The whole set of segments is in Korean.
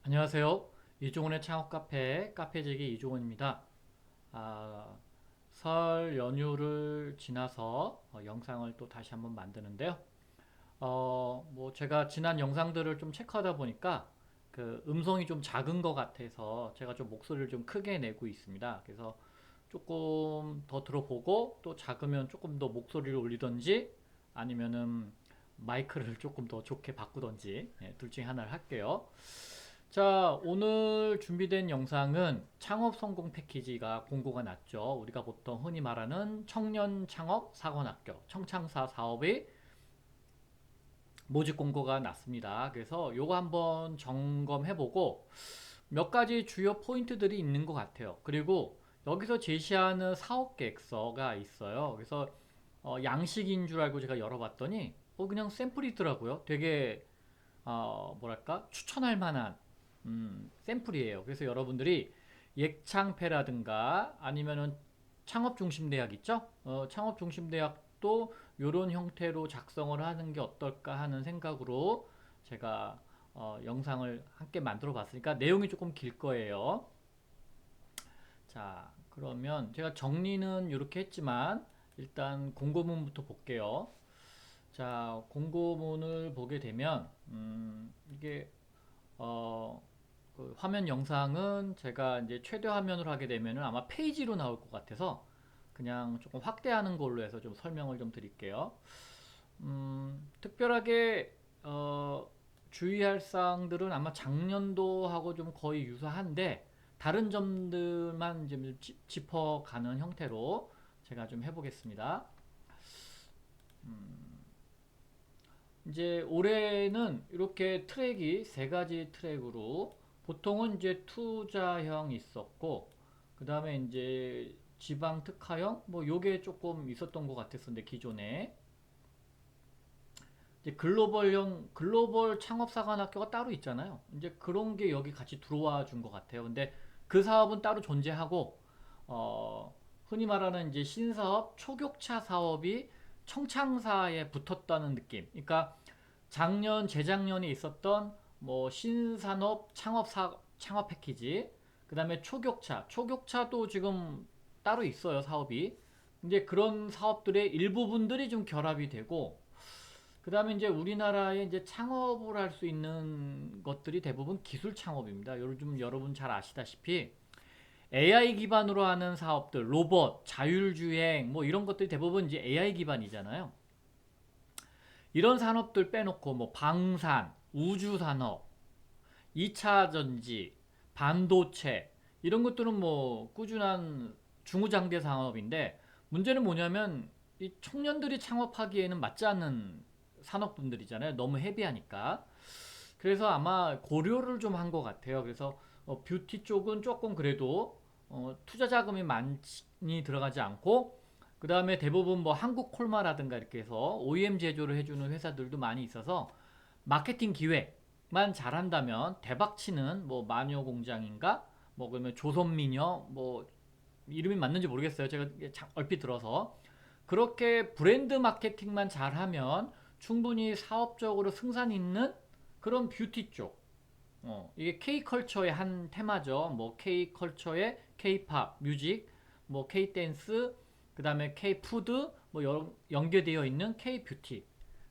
안녕하세요. 이종훈의 창업 카페, 카페제기 이종훈입니다. 설 연휴를 지나서 영상을 또 다시 한번 만드는데요. 뭐 제가 지난 영상들을 좀 체크하다 보니까 그 음성이 좀 작은 것 같아서 제가 좀 목소리를 좀 크게 내고 있습니다. 그래서 조금 더 들어보고 또 작으면 조금 더 목소리를 올리던지 아니면은 마이크를 조금 더 좋게 바꾸던지 둘 중에 하나를 할게요. 자, 오늘 준비된 영상은 창업 성공 패키지가 공고가 났죠. 우리가 보통 흔히 말하는 청년 창업 사관학교, 청창사 사업의 모집 공고가 났습니다. 그래서 요거 한번 점검해보고 몇 가지 주요 포인트들이 있는 것 같아요. 그리고 여기서 제시하는 사업 계획서가 있어요. 그래서 양식인 줄 알고 제가 열어봤더니 그냥 샘플이더라고요. 되게 뭐랄까 추천할 만한 샘플이에요. 그래서 여러분들이 예창패라든가 아니면은 창업중심대학 있죠? 창업중심대학도 이런 형태로 작성을 하는 게 어떨까 하는 생각으로 제가 영상을 함께 만들어 봤으니까 내용이 조금 길 거예요. 자, 그러면 제가 정리는 이렇게 했지만 일단 공고문부터 볼게요. 자, 공고문을 보게 되면 이게 어, 그 화면 영상은 제가 이제 최대 화면으로 하게 되면은 아마 페이지로 나올 것 같아서 그냥 조금 확대하는 걸로 해서 좀 설명을 좀 드릴게요. 특별하게 주의할 사항들은 아마 작년도하고 좀 거의 유사한데 다른 점들만 좀 짚어가는 형태로 제가 좀 해보겠습니다. 이제 올해는 이렇게 트랙이 세 가지 트랙으로 보통은 이제 투자형 있었고 그 다음에 이제 지방 특화형 뭐 요게 조금 있었던 것 같았었는데 기존에 이제 글로벌형 글로벌 창업사관학교가 따로 있잖아요. 이제 그런 게 여기 같이 들어와 준 것 같아요. 근데 그 사업은 따로 존재하고 흔히 말하는 이제 신사업 초격차 사업이 청창사에 붙었다는 느낌. 그러니까 작년, 재작년에 있었던 뭐 신산업 창업 패키지, 그 다음에 초격차도 지금 따로 있어요, 사업이. 이제 그런 사업들의 일부분들이 좀 결합이 되고, 그 다음에 이제 우리나라에 이제 창업을 할 수 있는 것들이 대부분 기술 창업입니다. 요즘 여러분 잘 아시다시피 AI 기반으로 하는 사업들, 로봇, 자율주행, 뭐 이런 것들이 대부분 이제 AI 기반이잖아요. 이런 산업들 빼놓고 뭐 방산, 우주산업, 2차 전지, 반도체 이런 것들은 뭐 꾸준한 중후장대 산업인데 문제는 뭐냐면 이 청년들이 창업하기에는 맞지 않는 산업분들이잖아요. 너무 헤비하니까. 그래서 아마 고려를 좀 한 것 같아요. 그래서 뷰티 쪽은 조금 그래도 투자 자금이 많이 들어가지 않고 그 다음에 대부분 뭐 한국 콜마라든가 이렇게 해서 OEM 제조를 해주는 회사들도 많이 있어서 마케팅 기획만 잘한다면 대박치는 뭐 마녀 공장인가 뭐 그러면 조선미녀 뭐 이름이 맞는지 모르겠어요. 제가 얼핏 들어서 그렇게 브랜드 마케팅만 잘하면 충분히 사업적으로 승산 있는 그런 뷰티 쪽 이게 K컬처의 한 테마죠. 뭐 K컬처의 K팝, 뮤직, 뭐 K댄스, 그 다음에 K푸드, 뭐 연계되어 있는 K뷰티.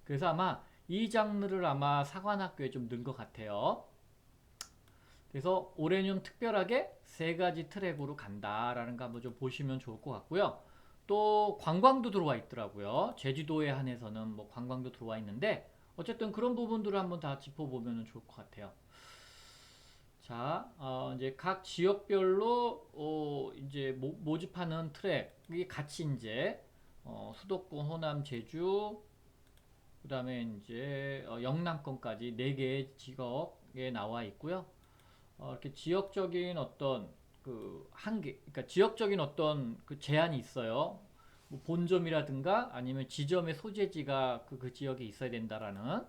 그래서 아마 이 장르를 아마 사관학교에 좀 넣은 것 같아요. 그래서 올해는 특별하게 세 가지 트랙으로 간다라는 거 한번 좀 보시면 좋을 것 같고요. 또 관광도 들어와 있더라고요. 제주도에 한해서는 뭐 관광도 들어와 있는데 어쨌든 그런 부분들을 한번 다 짚어보면 좋을 것 같아요. 자, 이제 각 지역별로 이제 모집하는 트랙이 같이 이제 수도권, 호남, 제주, 그다음에 이제 영남권까지 네 개의 지역에 나와 있고요. 이렇게 지역적인 어떤 그 한계, 그러니까 지역적인 어떤 그 제한이 있어요. 뭐 본점이라든가 아니면 지점의 소재지가 그 지역에 있어야 된다라는.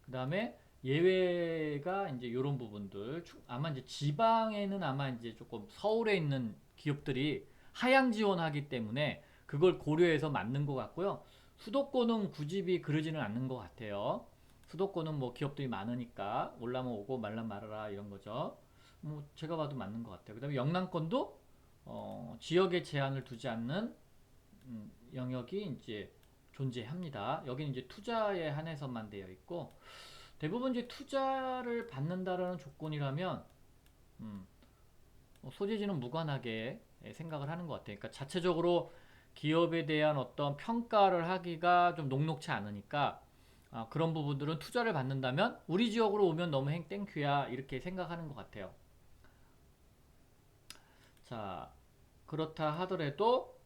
그다음에 예외가 이제 이런 부분들. 아마 이제 지방에는 아마 이제 조금 서울에 있는 기업들이 하향 지원하기 때문에 그걸 고려해서 맞는 것 같고요. 수도권은 굳이 그러지는 않는 것 같아요. 수도권은 뭐 기업들이 많으니까 올라면 오고 말라면 말아라 이런 거죠. 뭐 제가 봐도 맞는 것 같아요. 그다음에 영남권도 지역에 제한을 두지 않는 영역이 이제 존재합니다. 여기는 이제 투자에 한해서만 되어 있고 대부분 이제 투자를 받는다라는 조건이라면 음, 소재지는 무관하게 생각을 하는 것 같아요. 그러니까 자체적으로 기업에 대한 어떤 평가를 하기가 좀 녹록치 않으니까 그런 부분들은 투자를 받는다면 우리 지역으로 오면 너무 땡큐야 이렇게 생각하는 것 같아요. 자, 그렇다 하더라도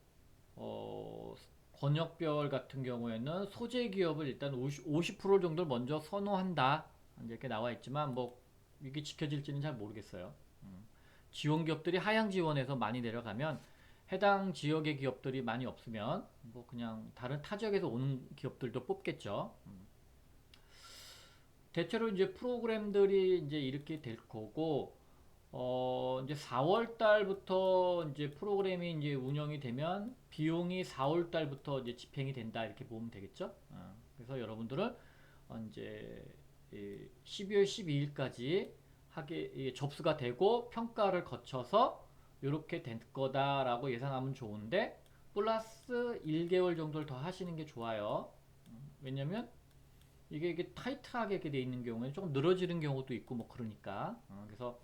권역별 같은 경우에는 소재 기업을 일단 50% 정도를 먼저 선호한다 이렇게 나와 있지만 뭐 이게 지켜질지는 잘 모르겠어요. 지원 기업들이 하향 지원에서 많이 내려가면 해당 지역의 기업들이 많이 없으면 뭐 그냥 다른 타 지역에서 오는 기업들도 뽑겠죠. 대체로 이제 프로그램들이 이제 이렇게 될 거고 이제 4월 달부터 이제 프로그램이 이제 운영이 되면 비용이 4월 달부터 이제 집행이 된다 이렇게 보면 되겠죠. 그래서 여러분들은 이제 12월 12일까지 하게 접수가 되고 평가를 거쳐서 이렇게 될 거다라고 예상하면 좋은데 플러스 1개월 정도를 더 하시는 게 좋아요. 왜냐면 이게 타이트하게 이렇게 돼 있는 경우에 조금 늘어지는 경우도 있고 뭐 그러니까 그래서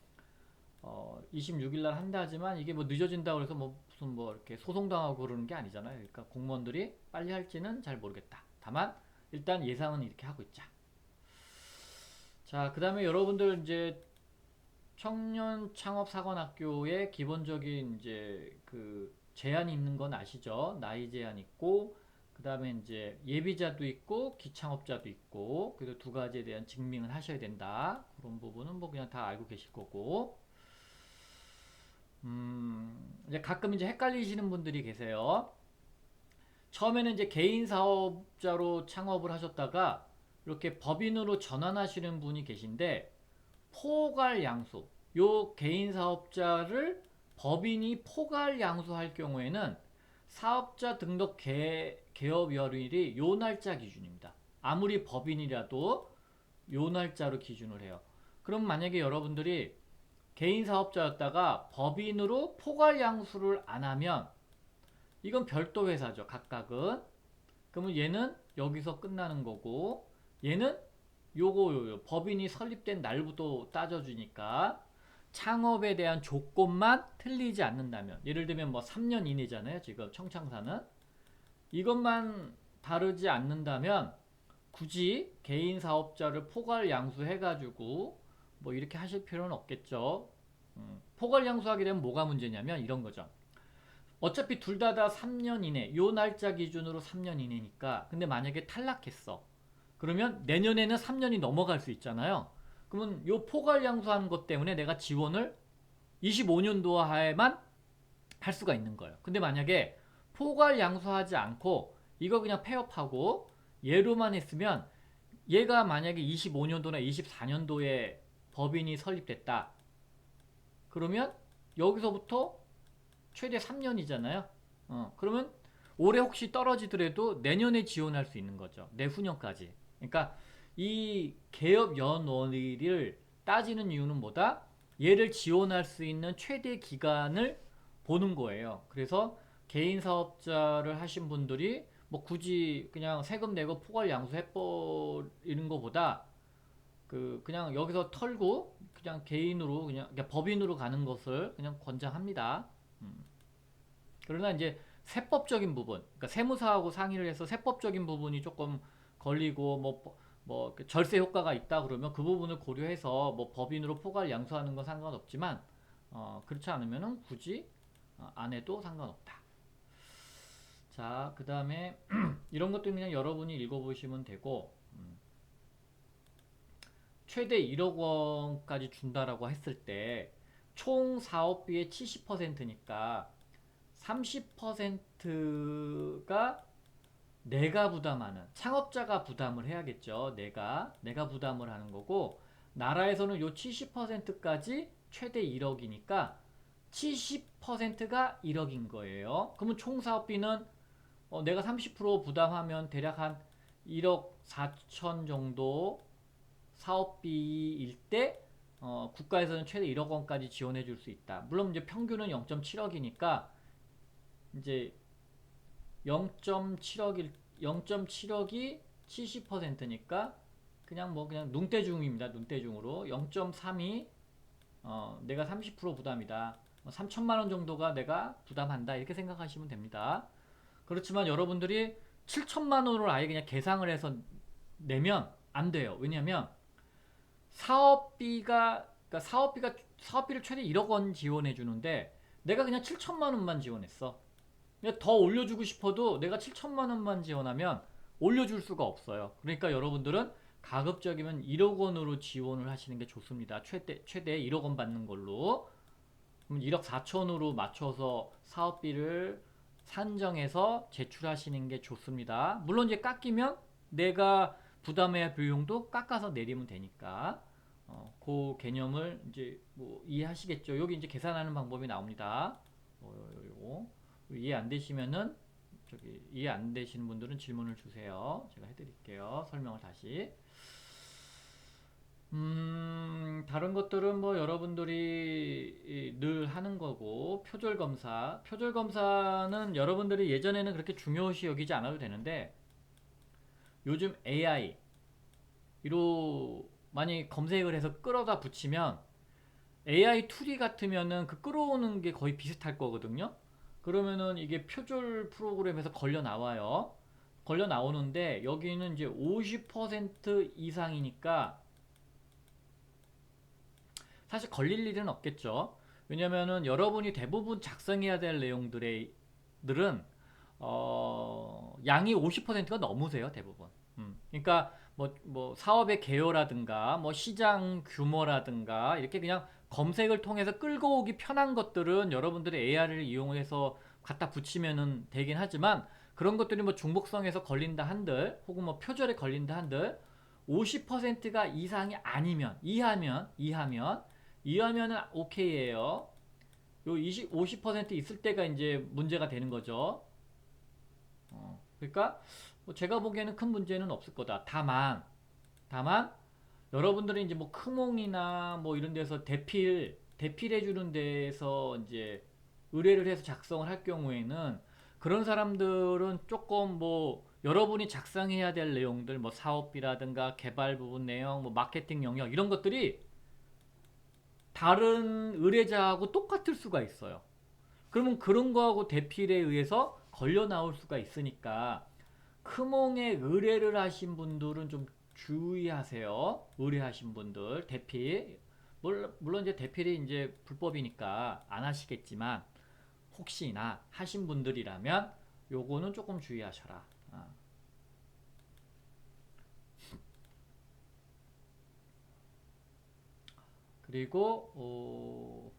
26일 날 한다 하지만 이게 뭐 늦어진다고 해서 뭐 무슨 뭐 이렇게 소송당하고 그러는 게 아니잖아요. 그러니까 공무원들이 빨리 할지는 잘 모르겠다. 다만 일단 예상은 이렇게 하고 있자. 자, 그 다음에 여러분들 이제 청년 창업 사관학교에 기본적인 이제 그 제한이 있는 건 아시죠? 나이 제한 있고 그 다음에 이제 예비자도 있고 기창업자도 있고 그래서 두 가지에 대한 증명을 하셔야 된다. 그런 부분은 뭐 그냥 다 알고 계실 거고 이제 가끔 이제 헷갈리시는 분들이 계세요. 처음에는 이제 개인 사업자로 창업을 하셨다가 이렇게 법인으로 전환하시는 분이 계신데 포괄 양수, 요 개인 사업자를 법인이 포괄 양수할 경우에는 사업자 등록 개업열일이 요 날짜 기준입니다. 아무리 법인이라도 요 날짜로 기준을 해요. 그럼 만약에 여러분들이 개인 사업자였다가 법인으로 포괄 양수를 안 하면 이건 별도 회사죠. 각각은. 그러면 얘는 여기서 끝나는 거고 얘는 요거 법인이 설립된 날부터 따져주니까 창업에 대한 조건만 틀리지 않는다면 예를 들면 뭐 3년 이내잖아요. 지금 청창사는 이것만 다르지 않는다면 굳이 개인 사업자를 포괄 양수해가지고 뭐 이렇게 하실 필요는 없겠죠. 포괄 양수하게 되면 뭐가 문제냐면 이런 거죠. 어차피 둘 다 3년 이내, 요 날짜 기준으로 3년 이내니까. 근데 만약에 탈락했어. 그러면 내년에는 3년이 넘어갈 수 있잖아요. 그러면 요 포괄 양수하는 것 때문에 내가 지원을 25년도 하에만 할 수가 있는 거예요. 근데 만약에 포괄 양수하지 않고 이거 그냥 폐업하고 얘로만 했으면 얘가 만약에 25년도나 24년도에 법인이 설립됐다. 그러면 여기서부터 최대 3년이잖아요. 그러면 올해 혹시 떨어지더라도 내년에 지원할 수 있는 거죠. 내후년까지. 그러니까 이 개업 연원리를 따지는 이유는 뭐다? 얘를 지원할 수 있는 최대 기간을 보는 거예요. 그래서 개인 사업자를 하신 분들이 뭐 굳이 그냥 세금 내고 포괄 양수해버리는 것보다 그냥 여기서 털고 그냥 개인으로 그냥 법인으로 가는 것을 그냥 권장합니다. 그러나 이제 세법적인 부분, 그러니까 세무사하고 상의를 해서 세법적인 부분이 조금 걸리고 뭐 절세 효과가 있다 그러면 그 부분을 고려해서 뭐 법인으로 포괄 양수하는 건 상관없지만 그렇지 않으면은 굳이 안 해도 상관없다. 자, 그 다음에 이런 것도 그냥 여러분이 읽어보시면 되고 최대 1억 원까지 준다라고 했을 때 총 사업비의 70%니까 30%가 내가 부담하는 창업자가 부담을 해야겠죠. 내가 부담을 하는 거고 나라에서는 요 70%까지 최대 1억이니까 70%가 1억인 거예요. 그러면 총 사업비는 내가 30% 부담하면 대략 한 1억 4천 정도 사업비일 때 국가에서는 최대 1억 원까지 지원해 줄 수 있다. 물론 이제 평균은 0.7억이니까 이제 0.7억이 70%니까 그냥 뭐 그냥 눈대중입니다. 눈대중으로 0.3이 내가 30% 부담이다. 3천만 원 정도가 내가 부담한다. 이렇게 생각하시면 됩니다. 그렇지만 여러분들이 7천만 원으로 아예 그냥 계상을 해서 내면 안 돼요. 왜냐면 사업비를 최대 1억 원 지원해 주는데 내가 그냥 7천만 원만 지원했어. 더 올려주고 싶어도 내가 7천만 원만 지원하면 올려줄 수가 없어요. 그러니까 여러분들은 가급적이면 1억 원으로 지원을 하시는 게 좋습니다. 최대 1억 원 받는 걸로. 그럼 1억 4천으로 맞춰서 사업비를 산정해서 제출하시는 게 좋습니다. 물론 이제 깎이면 내가 부담해야 할 비용도 깎아서 내리면 되니까 그 개념을 이제 뭐 이해하시겠죠. 여기 이제 계산하는 방법이 나옵니다. 요거 이해 안 되시면은 이해 안 되시는 분들은 질문을 주세요. 제가 해드릴게요. 설명을 다시. 다른 것들은 뭐 여러분들이 늘 하는 거고, 표절 검사. 표절 검사는 여러분들이 예전에는 그렇게 중요시 여기지 않아도 되는데, 요즘 AI로 많이 검색을 해서 끌어다 붙이면, AI 툴이 같으면은 그 끌어오는 게 거의 비슷할 거거든요. 그러면은 이게 표절 프로그램에서 걸려 나와요. 걸려 나오는데, 여기는 이제 50% 이상이니까, 사실 걸릴 일은 없겠죠. 왜냐면은 여러분이 대부분 작성해야 될 내용들은 양이 50%가 넘으세요, 대부분. 그러니까 뭐 사업의 개요라든가 뭐 시장 규모라든가 이렇게 그냥 검색을 통해서 끌고 오기 편한 것들은 여러분들이 AI를 이용해서 갖다 붙이면은 되긴 하지만, 그런 것들이 뭐 중복성에서 걸린다 한들 혹은 뭐 표절에 걸린다 한들 50%가 이상이 아니면 이하면은 오케이예요. 요 50% 있을 때가 이제 문제가 되는 거죠. 그러니까 뭐 제가 보기에는 큰 문제는 없을 거다. 다만 여러분들이 이제 뭐 크몽이나 뭐 이런 데서 대필해 주는 데서 이제 의뢰를 해서 작성을 할 경우에는, 그런 사람들은 조금 뭐 여러분이 작성해야 될 내용들, 뭐 사업비라든가 개발 부분 내용, 뭐 마케팅 영역 이런 것들이 다른 의뢰자하고 똑같을 수가 있어요. 그러면 그런 거하고 대필에 의해서 걸려 나올 수가 있으니까, 크몽에 의뢰를 하신 분들은 좀 주의하세요. 의뢰하신 분들 대필, 물론 이제 대필이 이제 불법이니까 안 하시겠지만, 혹시나 하신 분들이라면 요거는 조금 주의하셔라. 그리고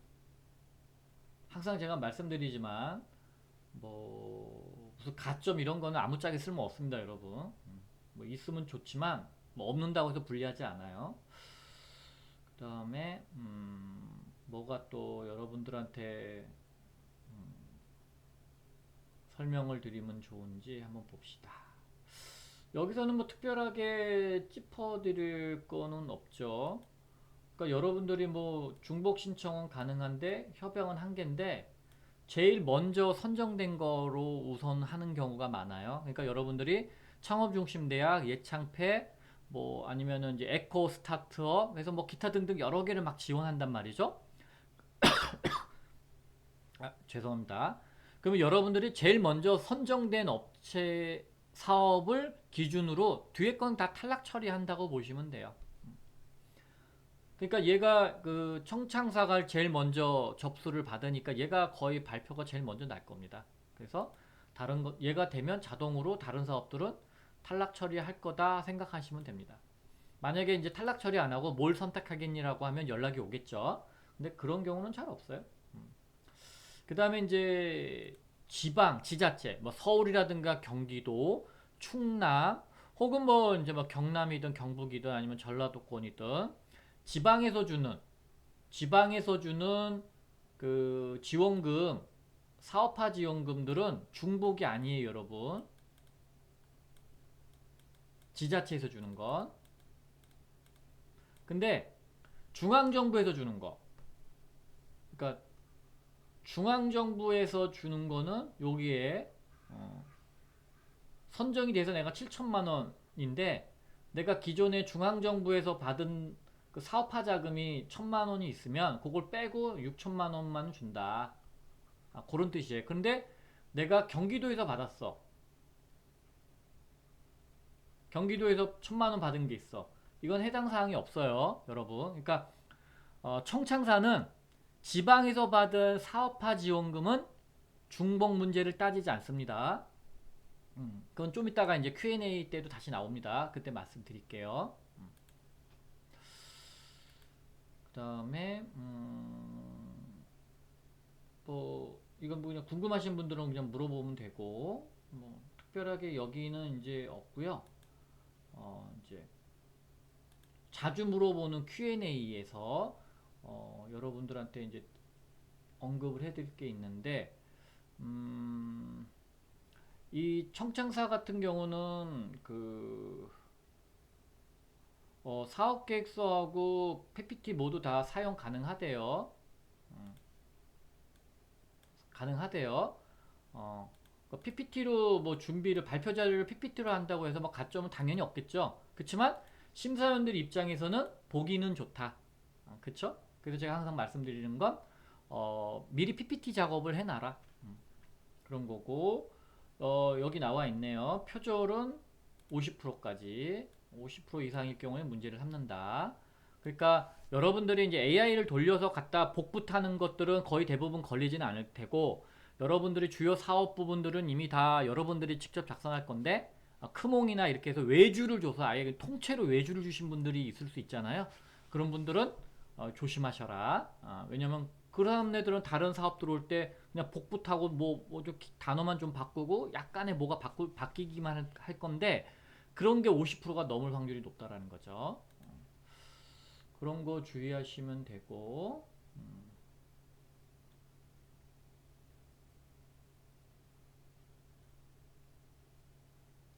항상 제가 말씀드리지만 뭐 무슨 가점 이런 거는 아무짝에 쓸모 없습니다, 여러분. 뭐 있으면 좋지만 뭐 없는다고 해서 불리하지 않아요. 그 다음에 뭐가 또 여러분들한테 설명을 드리면 좋은지 한번 봅시다. 여기서는 뭐 특별하게 짚어드릴 거는 없죠. 그러니까 여러분들이 뭐 중복 신청은 가능한데 협약은 한계인데, 제일 먼저 선정된 거로 우선 하는 경우가 많아요. 그러니까 여러분들이 창업중심대학, 예창패, 뭐 아니면은 이제 에코 스타트업, 그래서 뭐 기타 등등 여러 개를 막 지원한단 말이죠. 죄송합니다. 그러면 여러분들이 제일 먼저 선정된 업체 사업을 기준으로 뒤에 건 다 탈락 처리한다고 보시면 돼요. 그러니까 얘가 그 청창사가 제일 먼저 접수를 받으니까 얘가 거의 발표가 제일 먼저 날 겁니다. 그래서 다른 것 얘가 되면 자동으로 다른 사업들은 탈락 처리할 거다 생각하시면 됩니다. 만약에 이제 탈락 처리 안 하고 뭘 선택하겠니라고 하면 연락이 오겠죠. 근데 그런 경우는 잘 없어요. 그 다음에 이제 지자체, 뭐 서울이라든가 경기도, 충남, 혹은 뭐 이제 뭐 경남이든 경북이든 아니면 전라도권이든 지방에서 주는 그 지원금, 사업화 지원금들은 중복이 아니에요, 여러분. 지자체에서 주는 건. 근데 중앙정부에서 주는 거, 그러니까 중앙정부에서 주는 거는 여기에 어, 선정이 돼서 내가 7천만 원인데 내가 기존에 중앙정부에서 받은 그 사업화 자금이 1천만 원이 있으면 그걸 빼고 6천만 원만 준다. 그런 뜻이에요. 근데 내가 경기도에서 받았어. 경기도에서 1천만 원 받은 게 있어. 이건 해당 사항이 없어요, 여러분. 그러니까 청창사는 지방에서 받은 사업화 지원금은 중복 문제를 따지지 않습니다. 그건 좀 이따가 이제 Q&A 때도 다시 나옵니다. 그때 말씀드릴게요. 그다음에 뭐 이건 뭐 그냥 궁금하신 분들은 그냥 물어보면 되고 뭐 특별하게 여기는 이제 없고요. 이제 자주 물어보는 Q&A에서 여러분들한테 이제 언급을 해드릴 게 있는데 이 청창사 같은 경우는 그 사업계획서하고 PPT 모두 다 사용 가능하대요. 가능하대요. PPT로 뭐 준비를 발표 자료를 PPT로 한다고 해서 뭐 가점은 당연히 없겠죠. 그렇지만 심사위원들 입장에서는 보기는 좋다. 그쵸? 그래서 제가 항상 말씀드리는 건 미리 PPT 작업을 해놔라. 그런 거고 여기 나와 있네요. 표절은 50%까지 50% 이상일 경우에 문제를 삼는다. 그러니까 여러분들이 이제 AI를 돌려서 갖다 복붙하는 것들은 거의 대부분 걸리지는 않을 테고 여러분들이 주요 사업 부분들은 이미 다 여러분들이 직접 작성할 건데 크몽이나 이렇게 해서 외주를 줘서 아예 통째로 외주를 주신 분들이 있을 수 있잖아요. 그런 분들은 조심하셔라. 왜냐면 그런 애들은 다른 사업 들어올 때 그냥 복붙하고 좀 단어만 좀 바꾸고 약간의 뭐가 바뀌기만 할 건데 그런 게 50%가 넘을 확률이 높다라는 거죠. 그런 거 주의하시면 되고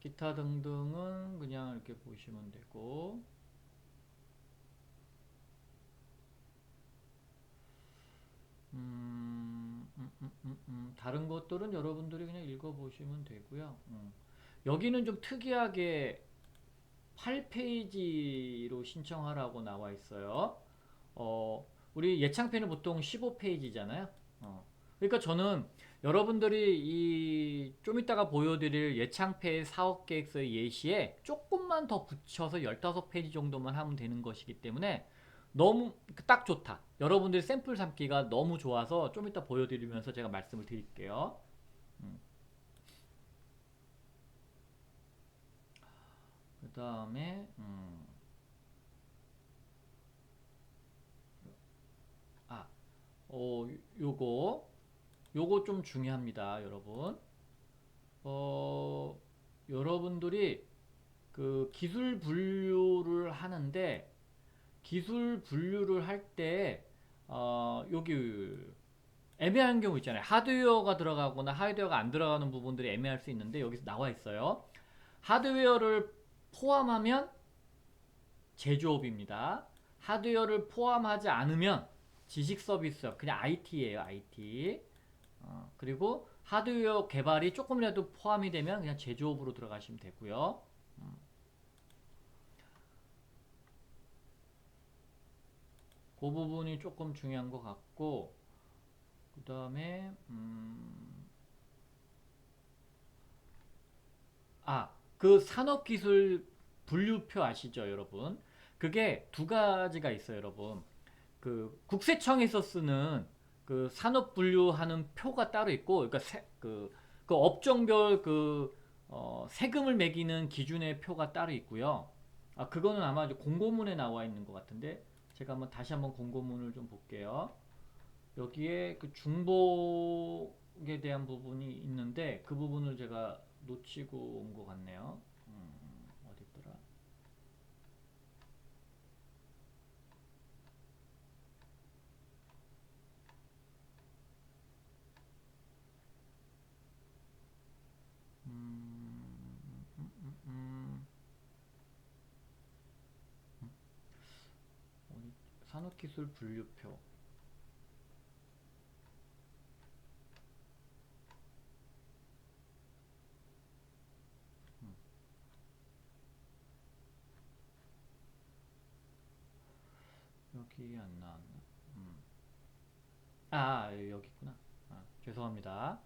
기타 등등은 그냥 이렇게 보시면 되고 다른 것들은 여러분들이 그냥 읽어보시면 되고요. 여기는 좀 특이하게 8페이지로 신청하라고 나와 있어요. 우리 예창패는 보통 15페이지잖아요. 그러니까 저는 여러분들이 이 좀 이따가 보여드릴 예창패 사업계획서의 예시에 조금만 더 붙여서 15페이지 정도만 하면 되는 것이기 때문에 너무 딱 좋다. 여러분들이 샘플 삼기가 너무 좋아서 좀 이따 보여드리면서 제가 말씀을 드릴게요. 그 다음에 아, 어, 요거 요거 좀 중요합니다, 여러분. 어, 여러분들이 그 기술 분류를 하는데 기술 분류를 할 때 여기 애매한 경우 있잖아요. 하드웨어가 들어가거나 하드웨어가 안 들어가는 부분들이 애매할 수 있는데 여기서 나와 있어요. 하드웨어를 포함하면 제조업입니다. 하드웨어를 포함하지 않으면 지식 서비스업, 그냥 IT예요, IT. 그리고 하드웨어 개발이 조금이라도 포함이 되면 그냥 제조업으로 들어가시면 되고요. 그 부분이 조금 중요한 것 같고 그 다음에 그 산업기술 분류표 아시죠, 여러분? 그게 두 가지가 있어요, 여러분. 그 국세청에서 쓰는 그 산업 분류하는 표가 따로 있고, 그러니까 그 업종별 세금을 매기는 기준의 표가 따로 있고요. 그거는 아마 이제 공고문에 나와 있는 것 같은데, 제가 다시 한번 공고문을 좀 볼게요. 여기에 그 중복에 대한 부분이 있는데, 그 부분을 제가 놓치고 온 것 같네요. 어디 있더라? 음, 음, 음, 산업기술 분류표. 여기 안 나왔나? 음. 여기 있구나. 죄송합니다.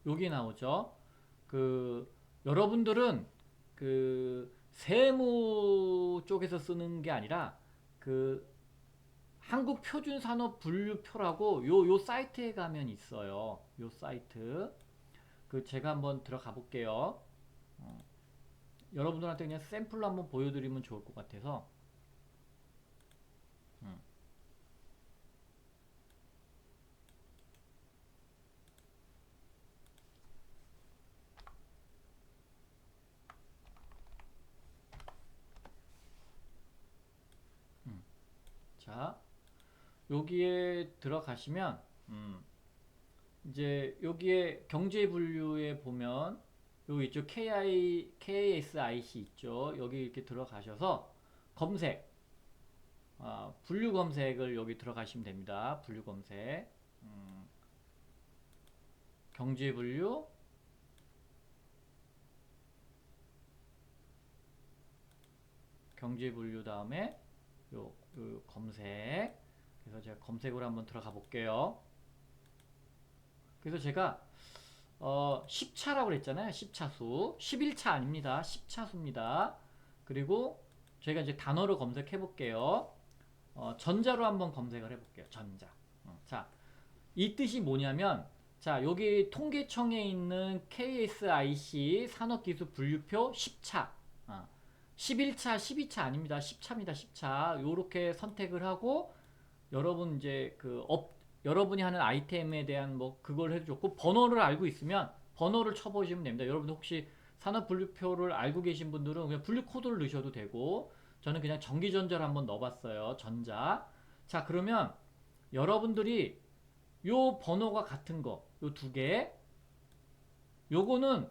여기 나오죠. 그 여러분들은 그 세무 쪽에서 쓰는 게 아니라 그 한국표준산업분류표라고 요 사이트에 가면 있어요. 요 사이트. 그 제가 한번 들어가 볼게요. 여러분들한테 그냥 샘플로 한번 보여드리면 좋을 것 같아서. 음, 자, 여기에 들어가시면 이제 여기에 경제 분류에 보면 여기 있죠. KSIC 있죠. 여기 이렇게 들어가셔서 검색, 분류 검색을 여기 들어가시면 됩니다. 분류 검색, 경제 분류, 다음에 요 검색. 그래서 제가 검색으로 한번 들어가 볼게요. 그래서 제가 10차라고 그랬잖아요. 10차수. 11차 아닙니다. 10차수입니다. 그리고 저희가 이제 단어를 검색해 볼게요. 전자로 한번 검색을 해 볼게요. 전자. 자, 이 뜻이 뭐냐면, 자, 여기 통계청에 있는 KSIC 산업기술 분류표 10차. 11차, 12차 아닙니다. 10차입니다. 10차. 요렇게 선택을 하고, 여러분 이제 여러분이 하는 아이템에 대한 뭐 그걸 해줬고, 번호를 알고 있으면 번호를 쳐보시면 됩니다. 여러분들 혹시 산업 분류표를 알고 계신 분들은 그냥 분류 코드를 넣으셔도 되고, 저는 그냥 전기전자를 한번 넣어봤어요. 전자. 자, 그러면 여러분들이 요 번호가 같은 거, 요 두 개, 요거는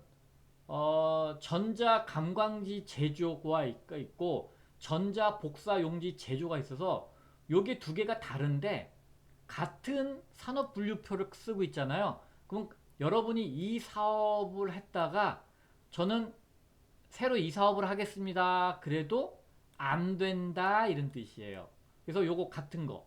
전자 감광지 제조가 있고 전자 복사 용지 제조가 있어서 요게 두 개가 다른데 같은 산업 분류표를 쓰고 있잖아요. 그럼 여러분이 이 사업을 했다가 저는 새로 이 사업을 하겠습니다. 그래도 안 된다 이런 뜻이에요. 그래서 요거 같은 거,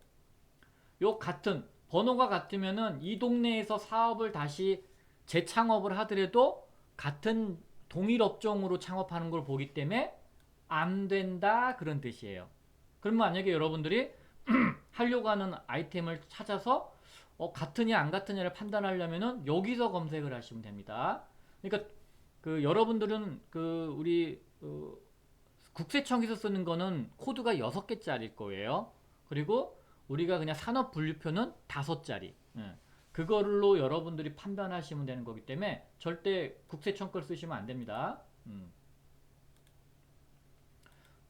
요 같은 번호가 같으면은 이 동네에서 사업을 다시 재창업을 하더라도 같은 동일 업종으로 창업하는 걸 보기 때문에 안 된다 그런 뜻이에요. 그럼 만약에 여러분들이 하려고 하는 아이템을 찾아서 같으냐 안 같으냐를 판단하려면은 여기서 검색을 하시면 됩니다. 그러니까 그 여러분들은 그 우리 국세청에서 쓰는 거는 코드가 6개짜리일 거예요. 그리고 우리가 그냥 산업 분류표는 5자리. 그걸로 여러분들이 판단하시면 되는 거기 때문에 절대 국세청 걸 쓰시면 안 됩니다.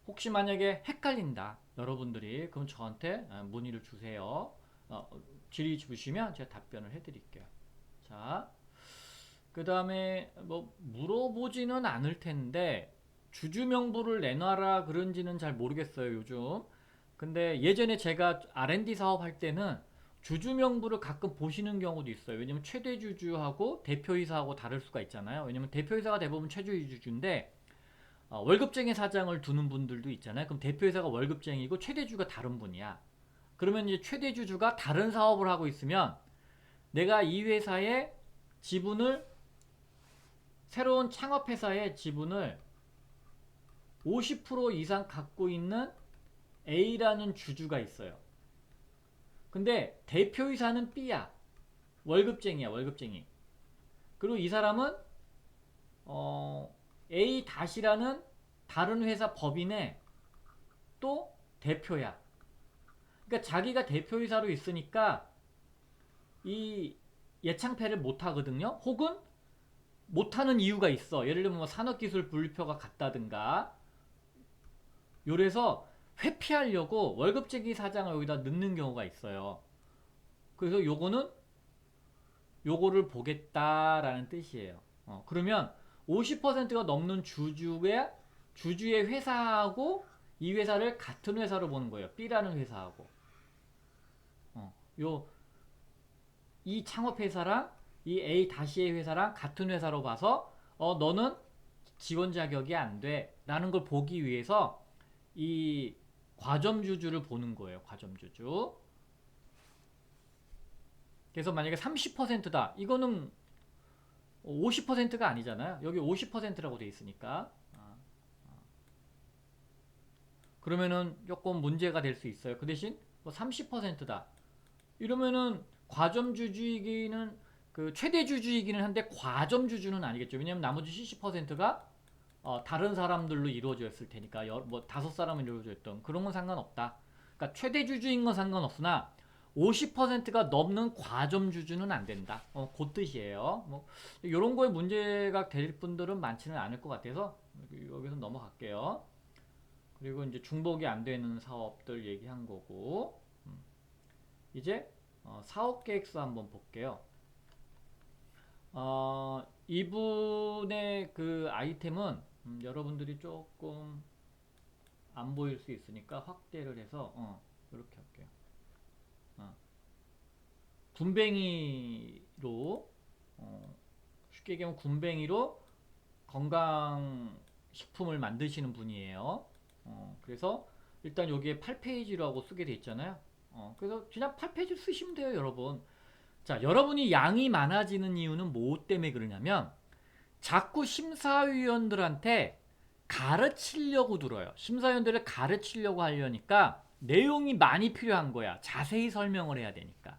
혹시 만약에 헷갈린다 여러분들이 그럼 저한테 문의를 주세요. 질의 주시면 제가 답변을 해드릴게요. 자, 그 다음에 뭐 물어보지는 않을 텐데 주주명부를 내놔라 그런지는 잘 모르겠어요 요즘. 근데 예전에 제가 R&D 사업 할 때는 주주명부를 가끔 보시는 경우도 있어요. 왜냐면 최대주주하고 대표이사하고 다를 수가 있잖아요. 왜냐면 대표이사가 대부분 최대주주인데 월급쟁이 사장을 두는 분들도 있잖아요. 그럼 대표이사가 월급쟁이고 최대주가 다른 분이야. 그러면 이제 최대주주가 다른 사업을 하고 있으면 내가 이 회사의 지분을 새로운 창업회사의 지분을 50% 이상 갖고 있는 A라는 주주가 있어요. 근데 대표이사는 B야. 월급쟁이야, 월급쟁이. 그리고 이 사람은 A-라는 다른 회사 법인의 또 대표야. 그러니까 자기가 대표이사로 있으니까 이 예창패를 못 하거든요. 혹은 못하는 이유가 있어. 예를 들면 뭐 산업기술 분류표가 같다든가. 요래서 회피하려고 월급쟁이 사장을 여기다 넣는 경우가 있어요. 그래서 요거를 보겠다라는 뜻이에요. 그러면 50%가 넘는 주주의 회사하고 이 회사를 같은 회사로 보는 거예요. B라는 회사하고. 요 이 창업회사랑 이 A-A 회사랑 같은 회사로 봐서 너는 지원 자격이 안 돼 라는 걸 보기 위해서 이 과점주주를 보는 거예요. 과점주주. 그래서 만약에 30%다. 이거는 50%가 아니잖아요. 여기 50%라고 돼 있으니까. 그러면은 조금 문제가 될 수 있어요. 그 대신 뭐 30%다. 이러면은 과점주주이기는 그 최대주주이기는 한데 과점주주는 아니겠죠. 왜냐면 나머지 70%가 다른 사람들로 이루어져 있을 테니까 뭐 5사람은 이루어져 있던 그런 건 상관없다. 그러니까 최대주주인 건 상관없으나 50%가 넘는 과점주주는 안 된다. 그 뜻이에요. 뭐 이런 거에 문제가 될 분들은 많지는 않을 것 같아서 여기서 넘어갈게요. 그리고 이제 중복이 안 되는 사업들 얘기한 거고 이제 사업 계획서 한번 볼게요. 이분의 그 아이템은 여러분들이 조금 안 보일 수 있으니까 확대를 해서 이렇게 할게요. 군뱅이로 쉽게 얘기하면 군뱅이로 건강식품을 만드시는 분이에요. 그래서 일단 여기에 8페이지라고 쓰게 돼 있잖아요. 그래서 그냥 8페이지 쓰시면 돼요, 여러분. 자, 여러분이 양이 많아지는 이유는 뭐 때문에 그러냐면 자꾸 심사위원들한테 가르치려고 들어요. 심사위원들을 가르치려고 하려니까 내용이 많이 필요한 거야. 자세히 설명을 해야 되니까.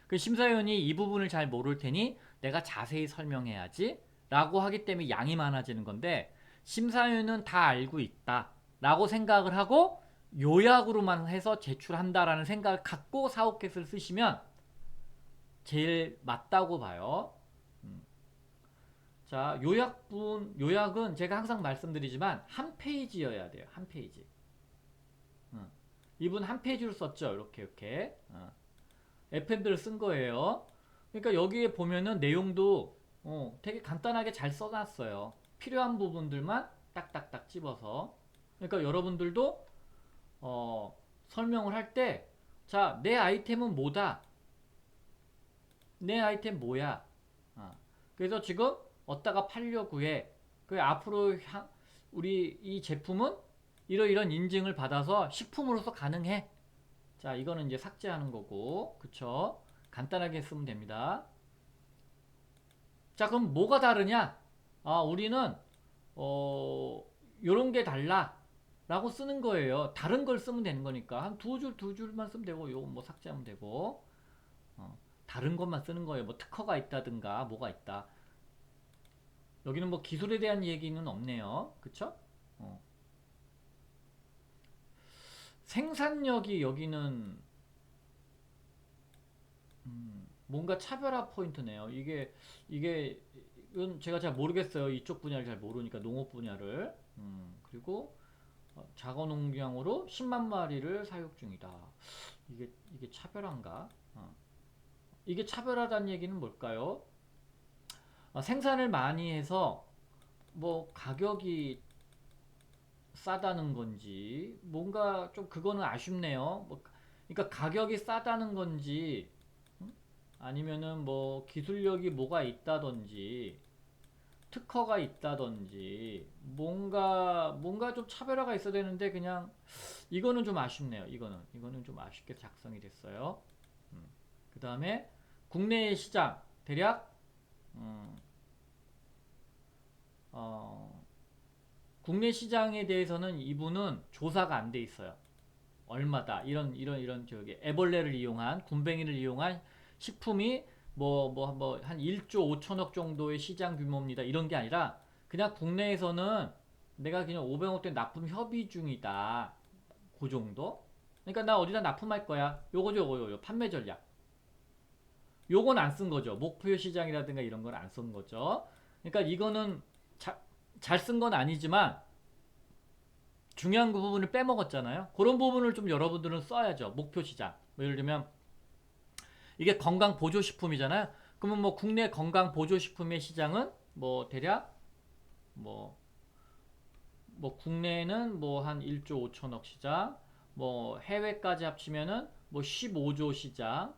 그 심사위원이 이 부분을 잘 모를 테니 내가 자세히 설명해야지 라고 하기 때문에 양이 많아지는 건데 심사위원은 다 알고 있다 라고 생각을 하고 요약으로만 해서 제출한다라는 생각을 갖고 사업계획서를 쓰시면 제일 맞다고 봐요. 자, 요약은 제가 항상 말씀드리지만 한 페이지여야 돼요. 한 페이지. 이분 한 페이지로 썼죠. 이렇게. 에펜드를 쓴 거예요. 그러니까 여기에 보면은 내용도 되게 간단하게 잘 써놨어요. 필요한 부분들만 딱딱딱 집어서. 그러니까 여러분들도 설명을 할 때, 자, 내 아이템은 뭐다? 내 아이템 뭐야? 그래서 지금 어디다가 팔려고 해. 그 앞으로 우리 이 제품은 이러이런 인증을 받아서 식품으로서 가능해. 자, 이거는 이제 삭제하는 거고, 그쵸? 간단하게 쓰면 됩니다. 자, 그럼 뭐가 다르냐? 우리는 요런 게 달라. 라고 쓰는 거예요. 다른 걸 쓰면 되는 거니까. 한 두 줄만 쓰면 되고, 요거 뭐 삭제하면 되고, 다른 것만 쓰는 거예요. 뭐 특허가 있다든가, 뭐가 있다. 여기는 뭐 기술에 대한 얘기는 없네요. 그쵸? 생산력이 여기는 뭔가 차별화 포인트네요. 이건 제가 잘 모르겠어요. 이쪽 분야를 잘 모르니까 농업 분야를. 그리고 작어 농장으로 10만 마리를 사육 중이다. 이게 차별화인가? 이게 차별화라는 얘기는 뭘까요? 생산을 많이 해서 뭐 가격이 싸다는 건지 뭔가 좀 그거는 아쉽네요. 그러니까 가격이 싸다는 건지 아니면은 뭐 기술력이 뭐가 있다든지 특허가 있다든지 뭔가 좀 차별화가 있어야 되는데 그냥 이거는 좀 아쉽네요. 이거는 좀 아쉽게 작성이 됐어요. 그 다음에 국내 시장 대략 국내 시장에 대해서는 이분은 조사가 안 돼 있어요. 얼마다 이런 저기 애벌레를 이용한 군뱅이를 이용한 식품이 뭐 한 1조 5천억 정도의 시장 규모입니다. 이런 게 아니라 그냥 국내에서는 내가 그냥 500억대 납품 협의 중이다. 그 정도? 그러니까 나 어디다 납품할 거야. 요거 판매 전략. 요건 안 쓴 거죠. 목표 시장이라든가 이런 건 안 쓴 거죠. 그러니까 이거는 잘 쓴 건 아니지만 중요한 그 부분을 빼먹었잖아요. 그런 부분을 좀 여러분들은 써야죠. 목표 시장. 뭐 예를 들면 이게 건강 보조식품이잖아요. 그러면 뭐 국내 건강 보조식품의 시장은 뭐 대략 뭐 국내는 뭐 한 1조 5천억 시장, 뭐 해외까지 합치면은 뭐 15조 시장,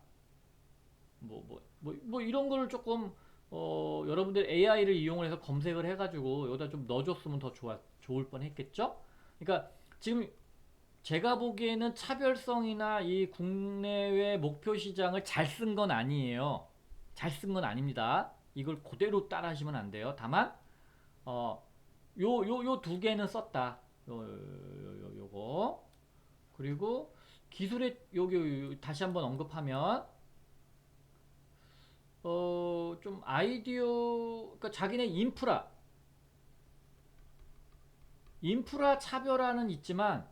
이런 거를 조금 여러분들 AI를 이용을 해서 검색을 해가지고 여기다 좀 넣어줬으면 더 좋을 뻔했겠죠? 그러니까 지금 제가 보기에는 차별성이나 이 국내외 목표 시장을 잘 쓴 건 아니에요. 잘 쓴 건 아닙니다. 이걸 그대로 따라 하시면 안 돼요. 다만 어, 요 두 개는 썼다. 요거. 그리고 기술의 다시 한번 언급하면 좀 아이디어, 그러니까 자기네 인프라 차별화는 있지만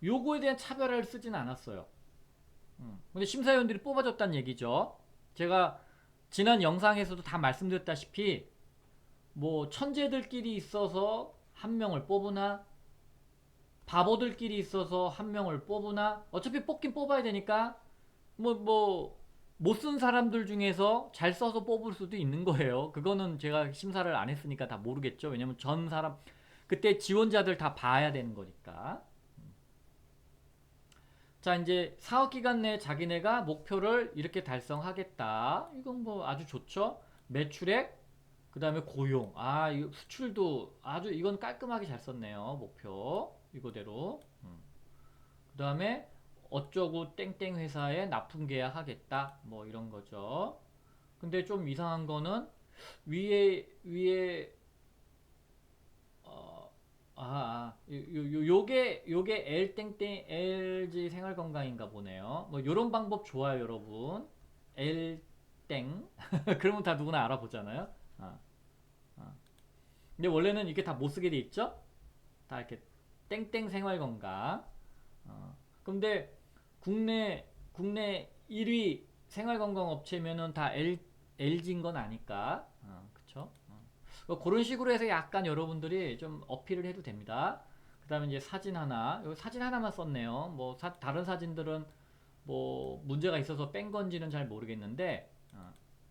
요거에 대한 차별화를 쓰진 않았어요. 근데 심사위원들이 뽑아줬다는 얘기죠. 제가 지난 영상에서도 다 말씀드렸다시피 뭐 천재들끼리 있어서 한 명을 뽑으나 바보들끼리 있어서 한 명을 뽑으나 어차피 뽑긴 뽑아야 되니까 못 쓴 사람들 중에서 잘 써서 뽑을 수도 있는 거예요. 그거는 제가 심사를 안 했으니까 다 모르겠죠. 왜냐면 전 사람 그때 지원자들 다 봐야 되는 거니까. 자, 이제 사업 기간 내에 자기네가 목표를 이렇게 달성하겠다. 이건 뭐 아주 좋죠. 매출액, 그 다음에 고용. 이 수출도 아주 이건 깔끔하게 잘 썼네요. 목표 이거대로. 그 다음에 어쩌고 땡땡 회사에 납품 계약하겠다. 뭐 이런 거죠. 근데 좀 이상한 거는 위에 요게 LLG 생활건강인가 보네요. 뭐 요런 방법 좋아요, 여러분. L땡. 그러면 다 누구나 알아보잖아요. 아, 아. 근데 원래는 이게 다 못 쓰게 돼 있죠? 다 이렇게 땡땡 생활건강. 근데 국내 1위 생활건강 업체면은 다 LG인 건 아니까. 그쵸? 그런 식으로 해서 약간 여러분들이 좀 어필을 해도 됩니다. 그 다음에 이제 사진 하나. 여기 사진 하나만 썼네요. 뭐, 다른 사진들은 뭐, 문제가 있어서 뺀 건지는 잘 모르겠는데,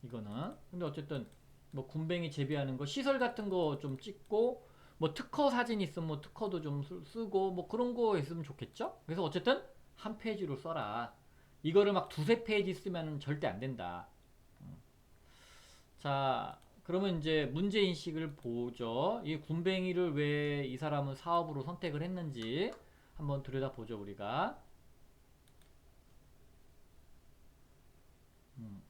이거는. 근데 어쨌든, 뭐, 군뱅이 재배하는 거, 시설 같은 거 좀 찍고, 뭐, 특허 사진 있으면 뭐, 특허도 좀 쓰고, 뭐, 그런 거 있으면 좋겠죠? 그래서 어쨌든, 한 페이지로 써라. 이거를 막 두세 페이지 쓰면 절대 안 된다. 자, 그러면 이제 문제인식을 보죠. 이 군뱅이를 왜 이 사람은 사업으로 선택을 했는지 한번 들여다보죠, 우리가. 음.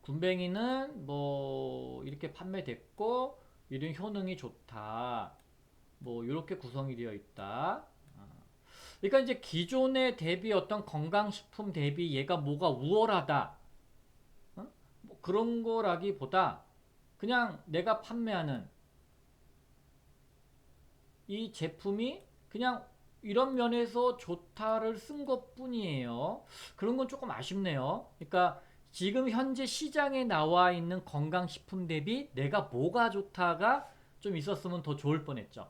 군뱅이는 뭐 이렇게 판매됐고 이런 효능이 좋다. 뭐 이렇게 구성이 되어 있다. 그러니까 이제 기존의 대비 어떤 건강식품 대비 얘가 뭐가 우월하다. 뭐 그런 거라기보다 그냥 내가 판매하는 이 제품이 그냥 이런 면에서 좋다를 쓴 것 뿐이에요. 그런 건 조금 아쉽네요. 그러니까 지금 현재 시장에 나와 있는 건강식품 대비 내가 뭐가 좋다가 좀 있었으면 더 좋을 뻔했죠.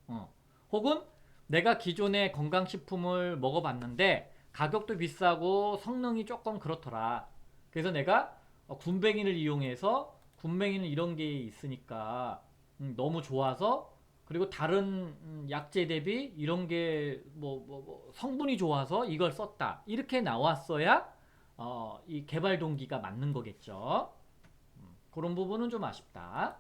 어. 혹은 내가 기존에 건강식품을 먹어봤는데 가격도 비싸고 성능이 조금 그렇더라. 그래서 내가 군뱅이를 이용해서 군뱅이는 이런 게 있으니까 너무 좋아서 그리고 다른 약재 대비 이런 게 성분이 좋아서 이걸 썼다. 이렇게 나왔어야 이 개발 동기가 맞는 거겠죠. 그런 부분은 좀 아쉽다.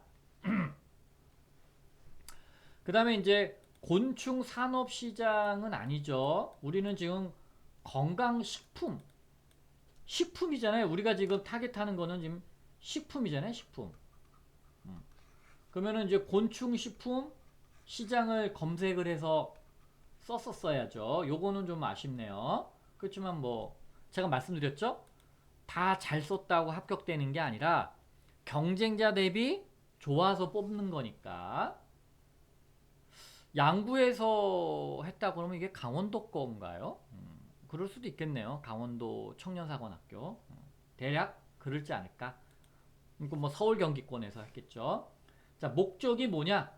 그 다음에 이제 곤충 산업 시장은 아니죠. 우리는 지금 건강식품, 식품이잖아요. 우리가 지금 타겟하는 거는 지금 식품이잖아요. 식품. 그러면은 이제 곤충 식품 시장을 검색을 해서 썼었어야죠. 요거는 좀 아쉽네요. 그렇지만 뭐 제가 말씀드렸죠. 다 잘 썼다고 합격되는 게 아니라 경쟁자 대비 좋아서 뽑는 거니까. 양구에서 했다 그러면 이게 강원도 건가요? 그럴 수도 있겠네요. 강원도 청년사관학교. 대략 그럴지 않을까? 그러니까 뭐 서울 경기권에서 했겠죠. 자, 목적이 뭐냐?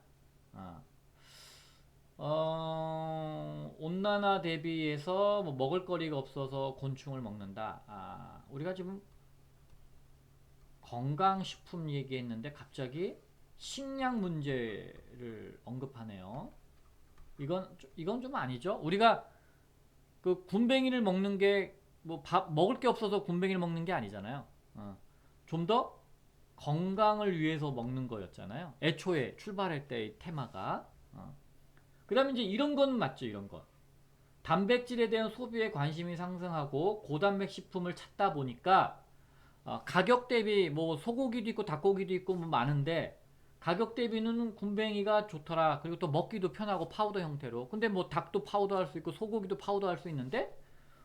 온난화 대비해서 뭐 먹을거리가 없어서 곤충을 먹는다. 우리가 지금 건강식품 얘기했는데 갑자기 식량 문제를 언급하네요. 이건 좀 아니죠. 우리가 그 군뱅이를 먹는 게 뭐 밥 먹을 게 없어서 군뱅이를 먹는 게 아니잖아요. 좀 더 건강을 위해서 먹는 거였잖아요. 애초에 출발할 때의 테마가. 그 다음에 이제 이런 건 맞죠, 이런 거. 단백질에 대한 소비에 관심이 상승하고 고단백 식품을 찾다 보니까 가격 대비 뭐 소고기도 있고 닭고기도 있고 뭐 많은데 가격 대비는 군뱅이가 좋더라. 그리고 또 먹기도 편하고 파우더 형태로. 근데 뭐 닭도 파우더 할 수 있고 소고기도 파우더 할 수 있는데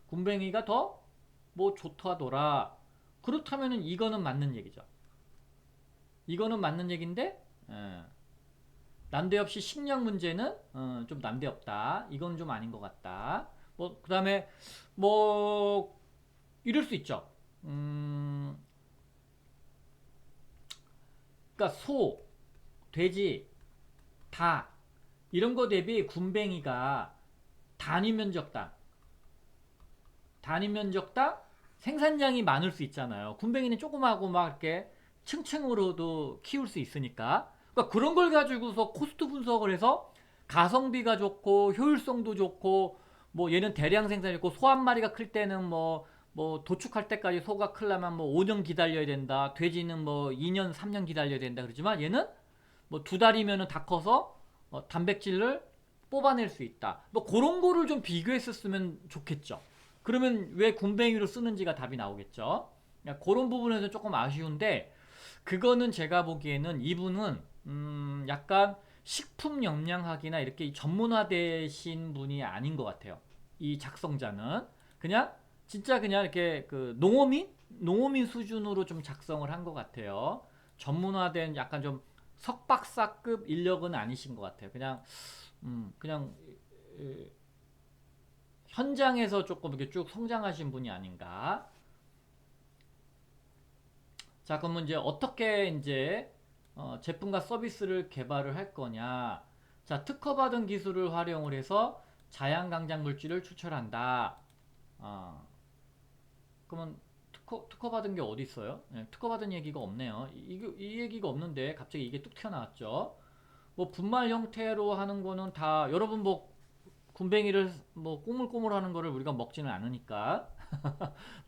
군뱅이가 더 뭐 좋다더라. 그렇다면은 이거는 맞는 얘기죠. 이거는 맞는 얘기인데 난데없이 식량 문제는 좀 난데없다. 이건 좀 아닌 것 같다. 뭐 그다음에 뭐 이럴 수 있죠. 음, 그러니까 소, 돼지, 닭 이런 거 대비 군뱅이가 단위 면적당 단위 면적당 생산량이 많을 수 있잖아요. 군뱅이는 조그마하고 막 이렇게 층층으로도 키울 수 있으니까. 그러니까 그런 걸 가지고서 코스트 분석을 해서 가성비가 좋고 효율성도 좋고 뭐 얘는 대량 생산이 있고 소 한 마리가 클 때는 뭐 도축할 때까지 소가 클려면 뭐 5년 기다려야 된다. 돼지는 뭐 2년 3년 기다려야 된다. 그러지만 얘는 뭐 두 달이면은 다 커서 단백질을 뽑아낼 수 있다. 뭐 그런 거를 좀 비교했었으면 좋겠죠. 그러면 왜 군뱅이로 쓰는지가 답이 나오겠죠. 그런 부분에서 조금 아쉬운데 그거는 제가 보기에는 이분은 약간 식품 영양학이나 이렇게 전문화되신 분이 아닌 것 같아요. 이 작성자는 그냥 진짜 그냥 이렇게 그 농어민 수준으로 좀 작성을 한 것 같아요. 전문화된 약간 좀 석박사급 인력은 아니신 것 같아요. 그냥 현장에서 조금 이렇게 쭉 성장하신 분이 아닌가. 자, 그러면 이제 어떻게 이제 제품과 서비스를 개발을 할 거냐. 자, 특허받은 기술을 활용을 해서 자양강장 물질을 추출한다. 어, 그러면 특허받은 게 어디 있어요? 네, 특허받은 얘기가 없네요. 이 얘기가 없는데 갑자기 이게 뚝 튀어나왔죠. 뭐 분말 형태로 하는 거는 다 여러분 뭐 군뱅이를 뭐 꼬물꼬물 하는 거를 우리가 먹지는 않으니까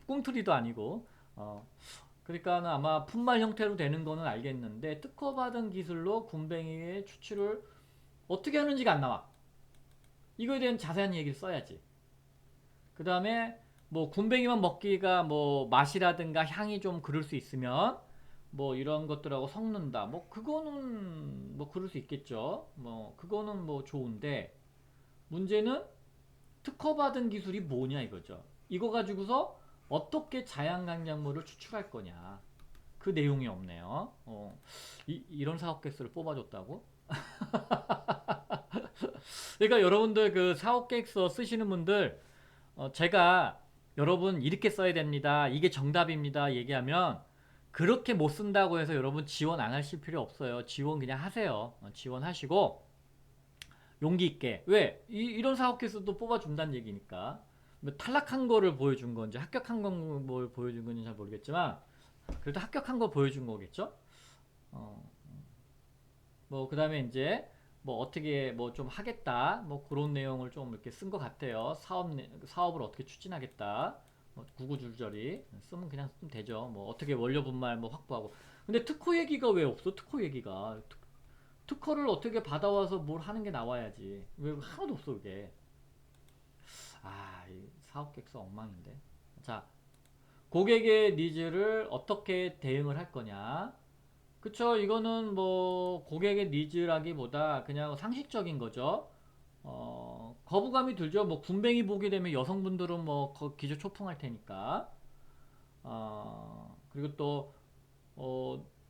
꿈틀이도 아니고 그러니까 아마 분말 형태로 되는 거는 알겠는데 특허받은 기술로 군뱅이의 추출을 어떻게 하는지가 안 나와. 이거에 대한 자세한 얘기를 써야지. 그 다음에 뭐 군뱅이만 먹기가 뭐 맛이라든가 향이 좀 그럴 수 있으면 뭐 이런 것들하고 섞는다. 뭐 그거는 뭐 그럴 수 있겠죠. 뭐 그거는 뭐 좋은데 문제는 특허받은 기술이 뭐냐 이거죠. 이거 가지고서 어떻게 자양강장물을 추출할 거냐. 그 내용이 없네요. 이런 사업 계획서를 뽑아줬다고? 그러니까 여러분들 그 사업 계획서 쓰시는 분들 제가 여러분 이렇게 써야 됩니다. 이게 정답입니다. 얘기하면 그렇게 못 쓴다고 해서 여러분 지원 안 하실 필요 없어요. 지원 그냥 하세요. 지원하시고 용기 있게. 왜? 이런 사업 계획서도 뽑아준다는 얘기니까. 뭐 탈락한 거를 보여준 건지 합격한 걸 보여준 건지 잘 모르겠지만 그래도 합격한 거 보여준 거겠죠? 어, 뭐 그다음에 이제 뭐 어떻게 뭐 좀 하겠다 뭐 그런 내용을 좀 이렇게 쓴 것 같아요. 사업을 어떻게 추진하겠다. 뭐 구구절절히 쓰면 그냥 쓰면 되죠. 뭐 어떻게 원료 분말 뭐 확보하고. 근데 특허 얘기가 왜 없어? 특허 얘기가 특허를 어떻게 받아와서 뭘 하는 게 나와야지. 왜 하나도 없어 그게. 이 사업 계획서 엉망인데. 자, 고객의 니즈를 어떻게 대응을 할 거냐. 그쵸. 이거는 뭐 고객의 니즈라기보다 그냥 상식적인 거죠. 거부감이 들죠. 뭐 군뱅이 보게 되면 여성분들은 뭐 기저 초풍할 테니까. 그리고 또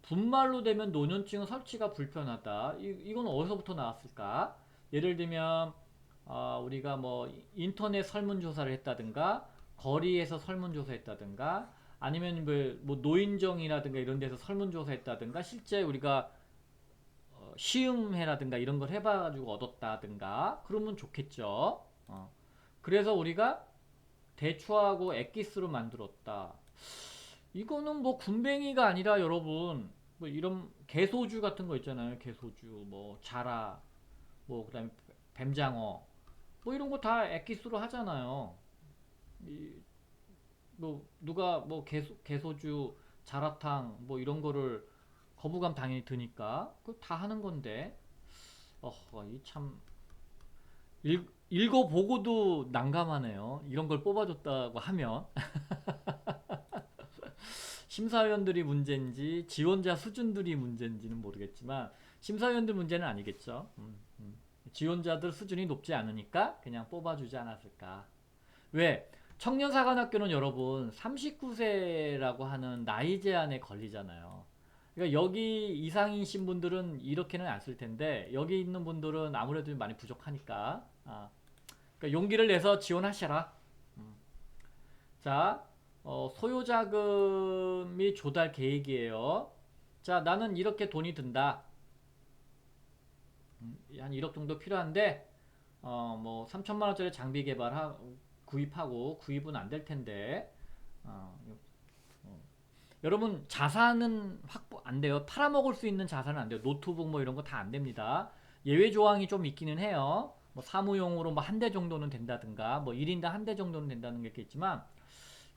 분말로 되면 노년층 설치가 불편하다. 이건 어디서부터 나왔을까? 예를 들면 우리가 뭐 인터넷 설문조사를 했다든가 거리에서 설문조사했다든가 아니면 뭐 노인정이라든가 이런 데서 설문조사했다든가 실제 우리가 시음회라든가 이런 걸 해봐가지고 얻었다든가 그러면 좋겠죠. 그래서 우리가 대추하고 액기스로 만들었다. 이거는 뭐 군뱅이가 아니라 여러분 뭐 이런 개소주 같은 거 있잖아요. 개소주 뭐 자라 뭐 그다음에 뱀장어 뭐 이런 거 다 액기스로 하잖아요. 뭐 누가 뭐 개소주, 자라탕 뭐 이런 거를 거부감 당연히 드니까 그 다 하는 건데 이참 읽어보고도 난감하네요. 이런 걸 뽑아줬다고 하면 심사위원들이 문제인지 지원자 수준들이 문제인지는 모르겠지만 심사위원들 문제는 아니겠죠. 지원자들 수준이 높지 않으니까 그냥 뽑아주지 않았을까. 왜? 청년사관학교는 여러분 39세라고 하는 나이 제한에 걸리잖아요. 그러니까 여기 이상이신 분들은 이렇게는 안 쓸 텐데 여기 있는 분들은 아무래도 많이 부족하니까 그러니까 용기를 내서 지원하셔라. 음. 자, 소요자금이 조달 계획이에요. 자, 나는 이렇게 돈이 든다. 한 1억 정도 필요한데 뭐 3천만 원짜리 장비 구입하고 구입은 안 될 텐데 어, 여러분 자산은 확보 안 돼요. 팔아먹을 수 있는 자산은 안 돼요. 노트북 뭐 이런 거 다 안 됩니다. 예외 조항이 좀 있기는 해요. 뭐 사무용으로 뭐 한 대 정도는 된다든가 뭐 1인당 한 대 정도는 된다는 게 있겠지만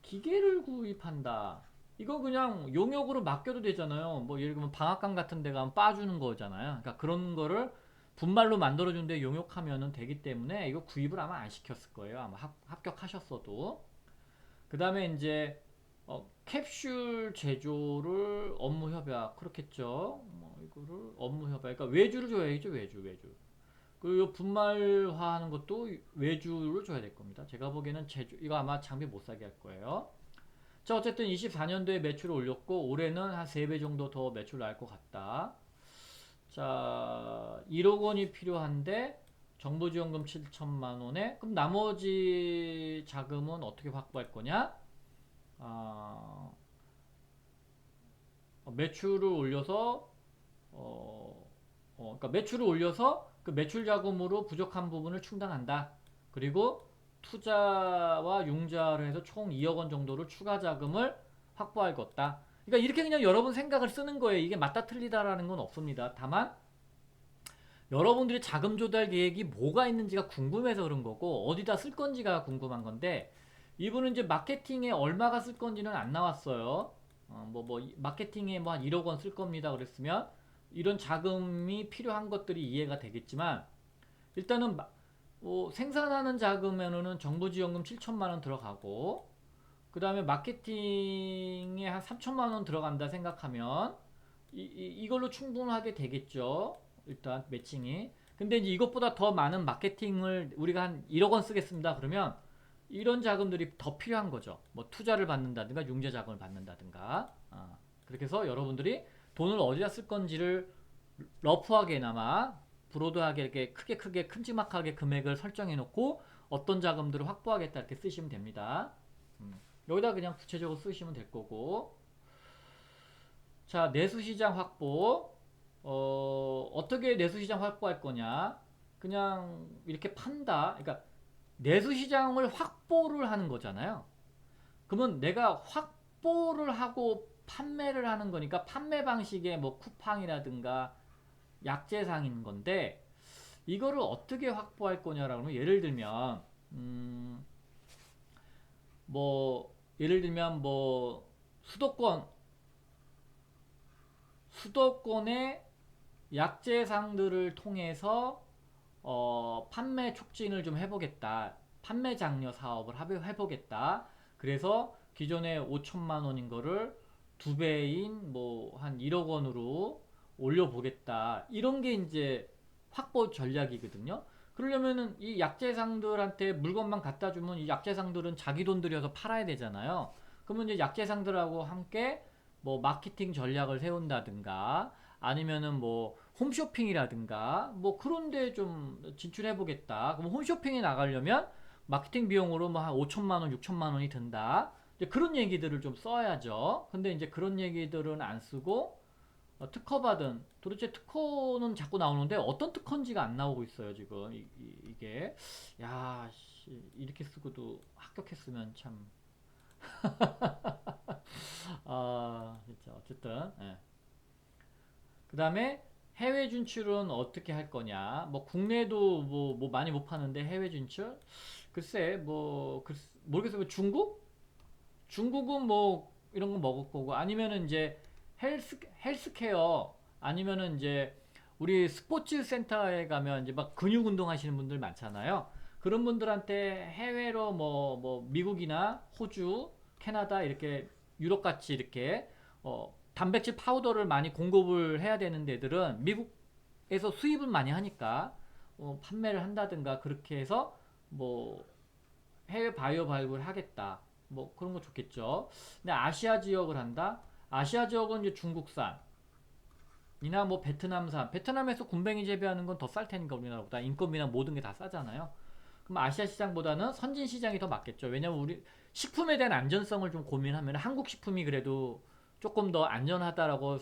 기계를 구입한다. 이거 그냥 용역으로 맡겨도 되잖아요. 뭐 예를 들면 방앗간 같은 데 가면 빠주는 거잖아요. 그러니까 그런 거를 분말로 만들어준데 용역하면은 되기 때문에 이거 구입을 아마 안 시켰을 거예요. 아마 합격하셨어도. 그 다음에 이제 캡슐 제조를 업무 협약 그렇겠죠. 뭐 이거를 업무 협약. 그러니까 외주를 줘야죠. 외주. 그리고 분말화하는 것도 외주를 줘야 될 겁니다. 제가 보기에는 제조 이거 아마 장비 못 사게 할 거예요. 자, 어쨌든 24년도에 매출을 올렸고 올해는 한 3배 정도 더 매출 날 것 같다. 자, 1억 원이 필요한데 정부지원금 7천만 원에 그럼 나머지 자금은 어떻게 확보할 거냐? 아, 매출을 올려서 그러니까 매출을 올려서 그 매출 자금으로 부족한 부분을 충당한다. 그리고 투자와 융자를 해서 총 2억 원 정도를 추가 자금을 확보하겠다. 그러니까 이렇게 그냥 여러분 생각을 쓰는 거예요. 이게 맞다 틀리다라는 건 없습니다. 다만 여러분들이 자금 조달 계획이 뭐가 있는지가 궁금해서 그런 거고 어디다 쓸 건지가 궁금한 건데 이분은 이제 마케팅에 얼마가 쓸 건지는 안 나왔어요. 마케팅에 뭐 한 1억 원 쓸 겁니다. 그랬으면 이런 자금이 필요한 것들이 이해가 되겠지만 일단은 생산하는 자금에는 정부지원금 7천만 원 들어가고 그 다음에 마케팅에 한 3천만 원 들어간다 생각하면 이걸로 충분하게 되겠죠. 일단 매칭이. 근데 이제 이것보다 더 많은 마케팅을 우리가 한 1억 원 쓰겠습니다. 그러면 이런 자금들이 더 필요한 거죠. 뭐 투자를 받는다든가 융자 자금을 받는다든가. 그렇게 해서 여러분들이 돈을 어디다 쓸 건지를 러프하게나마 브로드하게 이렇게 크게 큼지막하게 금액을 설정해 놓고 어떤 자금들을 확보하겠다 이렇게 쓰시면 됩니다. 여기다 그냥 구체적으로 쓰시면 될 거고. 자, 내수시장 확보. 어떻게 내수시장 확보할 거냐? 그냥 이렇게 판다. 그러니까 내수시장을 확보를 하는 거잖아요. 그러면 내가 확보를 하고 판매를 하는 거니까 판매 방식의 뭐 쿠팡이라든가 약재상인 건데 이거를 어떻게 확보할 거냐라고 하면 예를 들면 뭐 수도권의 약재상들을 통해서 판매 촉진을 좀 해보겠다. 판매 장려 사업을 해보겠다. 그래서 기존에 5천만 원인 거를 두 배인 뭐 한 1억 원으로 올려보겠다. 이런 게 이제 확보 전략이거든요. 그러려면은 이 약재상들한테 물건만 갖다 주면 이 약재상들은 자기 돈 들여서 팔아야 되잖아요. 그러면 이제 약재상들하고 함께 뭐 마케팅 전략을 세운다든가 아니면은 뭐 홈쇼핑이라든가 뭐 그런 데 좀 진출해 보겠다. 그럼 홈쇼핑에 나가려면 마케팅 비용으로 뭐 한 5천만 원, 6천만 원이 든다. 이제 그런 얘기들을 좀 써야죠. 근데 이제 그런 얘기들은 안 쓰고 특허 받은 도대체 특허는 자꾸 나오는데 어떤 특허인지가 안 나오고 있어요 지금 이게 야 이렇게 쓰고도 합격했으면 참 진짜 어쨌든 그 다음에 해외 진출은 어떻게 할 거냐 뭐 국내도 뭐 많이 못 파는데 해외 진출 글쎄 모르겠어요. 뭐 중국은 뭐 이런 거 먹을 거고 아니면은 이제 헬스케어 아니면은 이제 우리 스포츠 센터에 가면 이제 막 근육 운동 하시는 분들 많잖아요. 그런 분들한테 해외로 뭐 미국이나 호주, 캐나다 이렇게 유럽 같이 이렇게 단백질 파우더를 많이 공급을 해야 되는 데들은 미국에서 수입을 많이 하니까 판매를 한다든가 그렇게 해서 뭐 해외 바이오 발굴 하겠다. 뭐 그런 거 좋겠죠. 근데 아시아 지역을 한다. 아시아 지역은 이제 중국산 이나 뭐 베트남산. 베트남에서 굼벵이 재배하는 건 더 쌀 테니까 우리나라보다 인건비나 모든 게 다 싸잖아요. 그럼 아시아 시장보다는 선진 시장이 더 맞겠죠. 왜냐면 우리 식품에 대한 안전성을 좀 고민하면 한국 식품이 그래도 조금 더 안전하다라고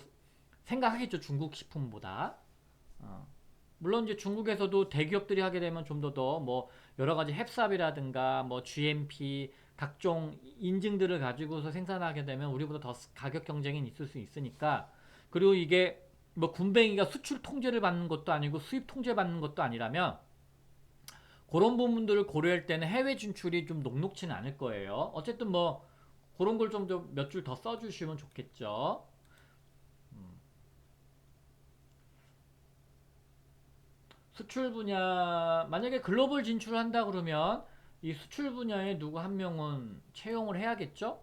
생각하겠죠. 중국 식품보다. 어. 물론 이제 중국에서도 대기업들이 하게 되면 좀 더 뭐 여러 가지 햅삽이라든가 뭐 GMP 각종 인증들을 가지고서 생산하게 되면 우리보다 더 가격 경쟁이 있을 수 있으니까 그리고 이게 뭐 군뱅이가 수출 통제를 받는 것도 아니고 수입 통제 받는 것도 아니라면 그런 부분들을 고려할 때는 해외 진출이 좀 녹록지는 않을 거예요. 어쨌든 뭐 그런 걸 좀 몇 줄 더 써주시면 좋겠죠. 수출 분야 만약에 글로벌 진출한다 그러면 이 수출 분야에 누구 한 명은 채용을 해야겠죠?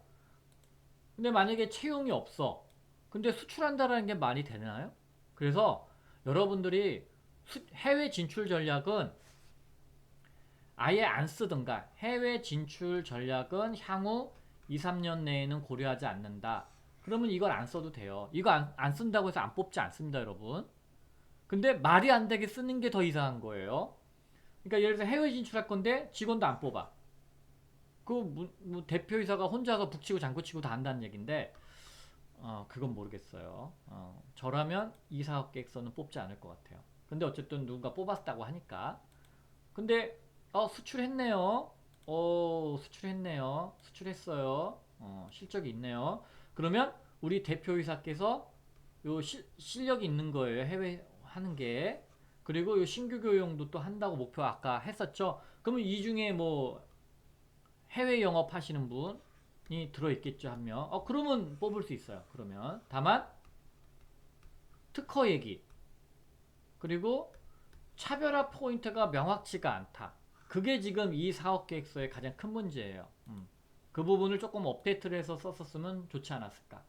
근데 만약에 채용이 없어. 근데 수출한다라는 게 말이 되나요? 그래서 여러분들이 해외 진출 전략은 아예 안 쓰든가 해외 진출 전략은 향후 2, 3년 내에는 고려하지 않는다. 그러면 이걸 안 써도 돼요. 이거 안 쓴다고 해서 안 뽑지 않습니다, 여러분. 근데 말이 안 되게 쓰는 게 더 이상한 거예요. 그러니까 예를 들어서 해외 진출할 건데 직원도 안 뽑아. 뭐 대표이사가 혼자서 북치고 장구치고 다 한다는 얘긴데 그건 모르겠어요. 저라면 이 사업 계획서는 뽑지 않을 것 같아요. 근데 어쨌든 누군가 뽑았다고 하니까. 근데 수출했네요. 수출했네요. 수출했어요. 실적이 있네요. 그러면 우리 대표이사께서 요 실력이 있는 거예요. 해외 하는 게. 그리고 요 신규 교용도 또 한다고 목표 아까 했었죠. 그러면 이 중에 뭐 해외 영업 하시는 분이 들어있겠죠, 한 명. 그러면 뽑을 수 있어요. 그러면. 다만, 특허 얘기. 그리고 차별화 포인트가 명확치가 않다. 그게 지금 이 사업 계획서의 가장 큰 문제예요. 그 부분을 조금 업데이트를 해서 썼었으면 좋지 않았을까.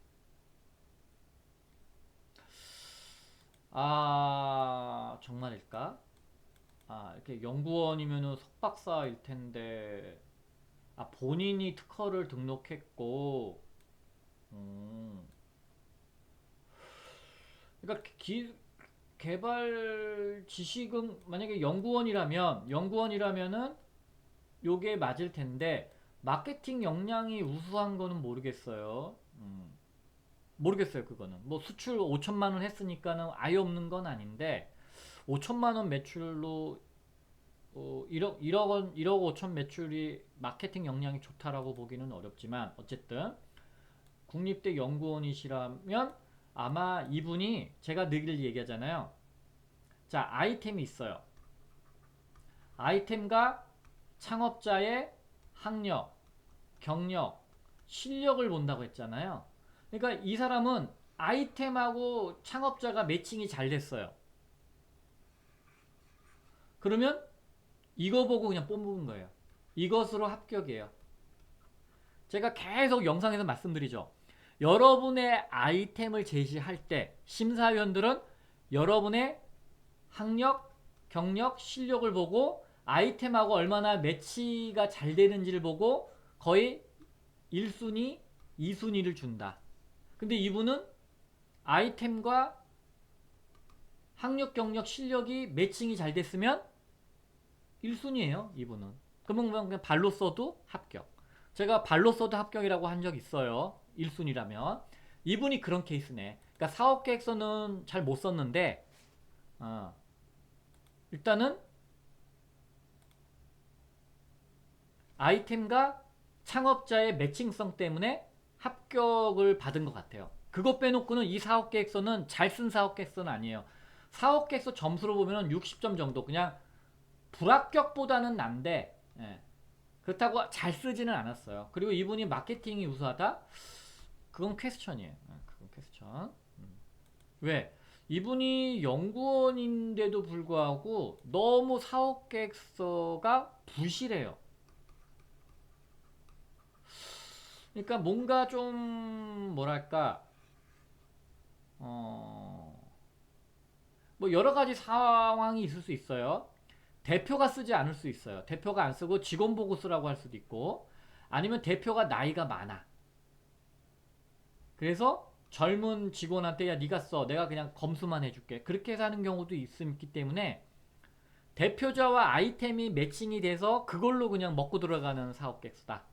정말일까? 이렇게 연구원이면은 석박사일 텐데, 본인이 특허를 등록했고, 음, 그러니까 개발 지식은 만약에 연구원이라면은 요게 맞을 텐데, 마케팅 역량이 우수한 거는 모르겠어요. 모르겠어요, 그거는. 뭐 수출 5천만 원 했으니까는 아예 없는 건 아닌데, 5천만 원 매출로 1억 원, 1억 5천 매출이 마케팅 역량이 좋다라고 보기는 어렵지만 어쨌든 국립대 연구원이시라면 아마 이분이 제가 늘 얘기하잖아요. 자, 아이템이 있어요. 아이템과 창업자의 학력, 경력, 실력을 본다고 했잖아요. 그러니까 이 사람은 아이템하고 창업자가 매칭이 잘 됐어요. 그러면 이거 보고 그냥 뽑은 거예요. 이것으로 합격이에요. 제가 계속 영상에서 말씀드리죠. 여러분의 아이템을 제시할 때 심사위원들은 여러분의 학력, 경력, 실력을 보고 아이템하고 얼마나 매치가 잘 되는지를 보고 거의 1순위, 2순위를 준다. 근데 이분은 아이템과 학력, 경력, 실력이 매칭이 잘 됐으면 1순위예요, 이분은. 그러면 그냥 발로 써도 합격. 제가 발로 써도 합격이라고 한 적 있어요. 1순위라면. 이분이 그런 케이스네. 그러니까 사업계획서는 잘 못 썼는데 일단은 아이템과 창업자의 매칭성 때문에 합격을 받은 것 같아요. 그것 빼놓고는 이 사업계획서는 잘 쓴 사업계획서는 아니에요. 사업계획서 점수로 보면 60점 정도. 그냥 불합격보다는 난데 그렇다고 잘 쓰지는 않았어요. 그리고 이분이 마케팅이 우수하다? 그건 퀘스천이에요. 그건 퀘스천. 왜? 이분이 연구원인데도 불구하고 너무 사업 계획서가 부실해요. 그러니까 뭔가 좀 뭐랄까 어, 뭐 여러 가지 상황이 있을 수 있어요. 대표가 쓰지 않을 수 있어요. 대표가 안 쓰고 직원 보고 쓰라고 할 수도 있고, 아니면 대표가 나이가 많아. 그래서 젊은 직원한테 야 네가 써, 내가 그냥 검수만 해줄게, 그렇게 해서 하는 경우도 있기 때문에 대표자와 아이템이 매칭이 돼서 그걸로 그냥 먹고 들어가는 사업객수다.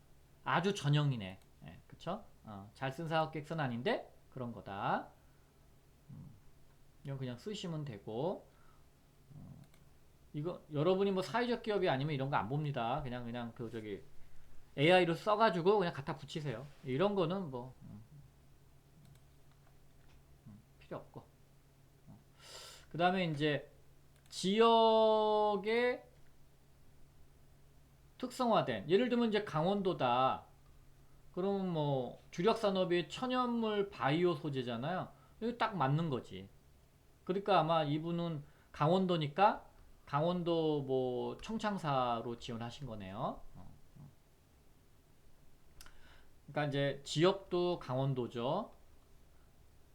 아주 전형이네. 예, 그쵸? 잘 쓴 사업객수는 아닌데 그런 거다. 이건 그냥 쓰시면 되고, 이거 여러분이 뭐 사회적 기업이 아니면 이런 거 안 봅니다. 그냥 그 저기 AI로 써가지고 그냥 갖다 붙이세요. 이런 거는 뭐 필요 없고. 그 다음에 이제 지역의 특성화된, 예를 들면 이제 강원도다. 그러면 뭐 주력 산업이 천연물 바이오 소재잖아요. 이거 딱 맞는 거지. 그러니까 아마 이분은 강원도니까 강원도 뭐 청창사로 지원하신 거네요. 그러니까 이제 지역도 강원도죠.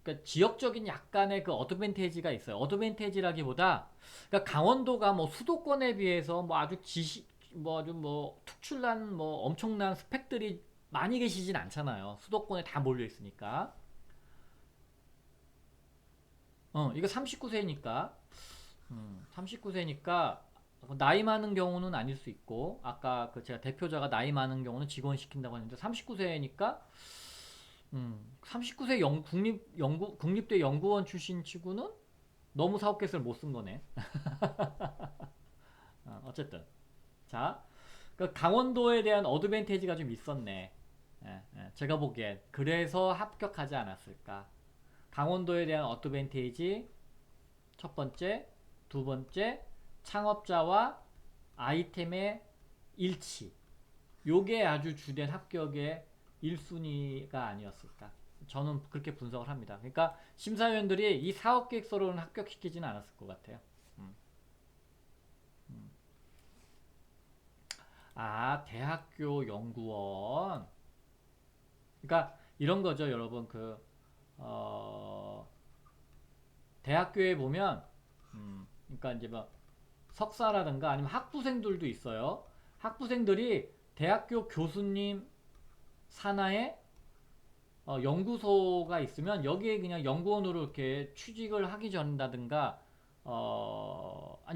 그러니까 지역적인 약간의 그 어드밴티지가 있어요. 어드밴티지라기보다 그러니까 강원도가 뭐 수도권에 비해서 뭐 아주 뭐 아주 뭐 특출난 뭐 엄청난 스펙들이 많이 계시진 않잖아요. 수도권에 다 몰려 있으니까. 이거 39세니까 39세니까 나이 많은 경우는 아닐 수 있고, 아까 그 제가 대표자가 나이 많은 경우는 직원 시킨다고 했는데 39세니까 39세 국립대 연구원 출신 치고는 너무 사업계획서를 못 쓴 거네. 어쨌든 자, 그 강원도에 대한 어드밴티지가 좀 있었네. 제가 보기엔 그래서 합격하지 않았을까. 강원도에 대한 어드밴티지 첫 번째, 두 번째, 창업자와 아이템의 일치. 요게 아주 주된 합격의 1순위가 아니었을까. 저는 그렇게 분석을 합니다. 그러니까 심사위원들이 이 사업계획서로는 합격시키지는 않았을 것 같아요. 음. 대학교 연구원. 그러니까 이런 거죠, 여러분. 어, 대학교에 보면, 그러니까 이제 뭐 석사라든가 아니면 학부생들도 있어요. 학부생들이 대학교 교수님 산하에 연구소가 있으면 여기에 그냥 연구원으로 이렇게 취직을 하기 전이라든가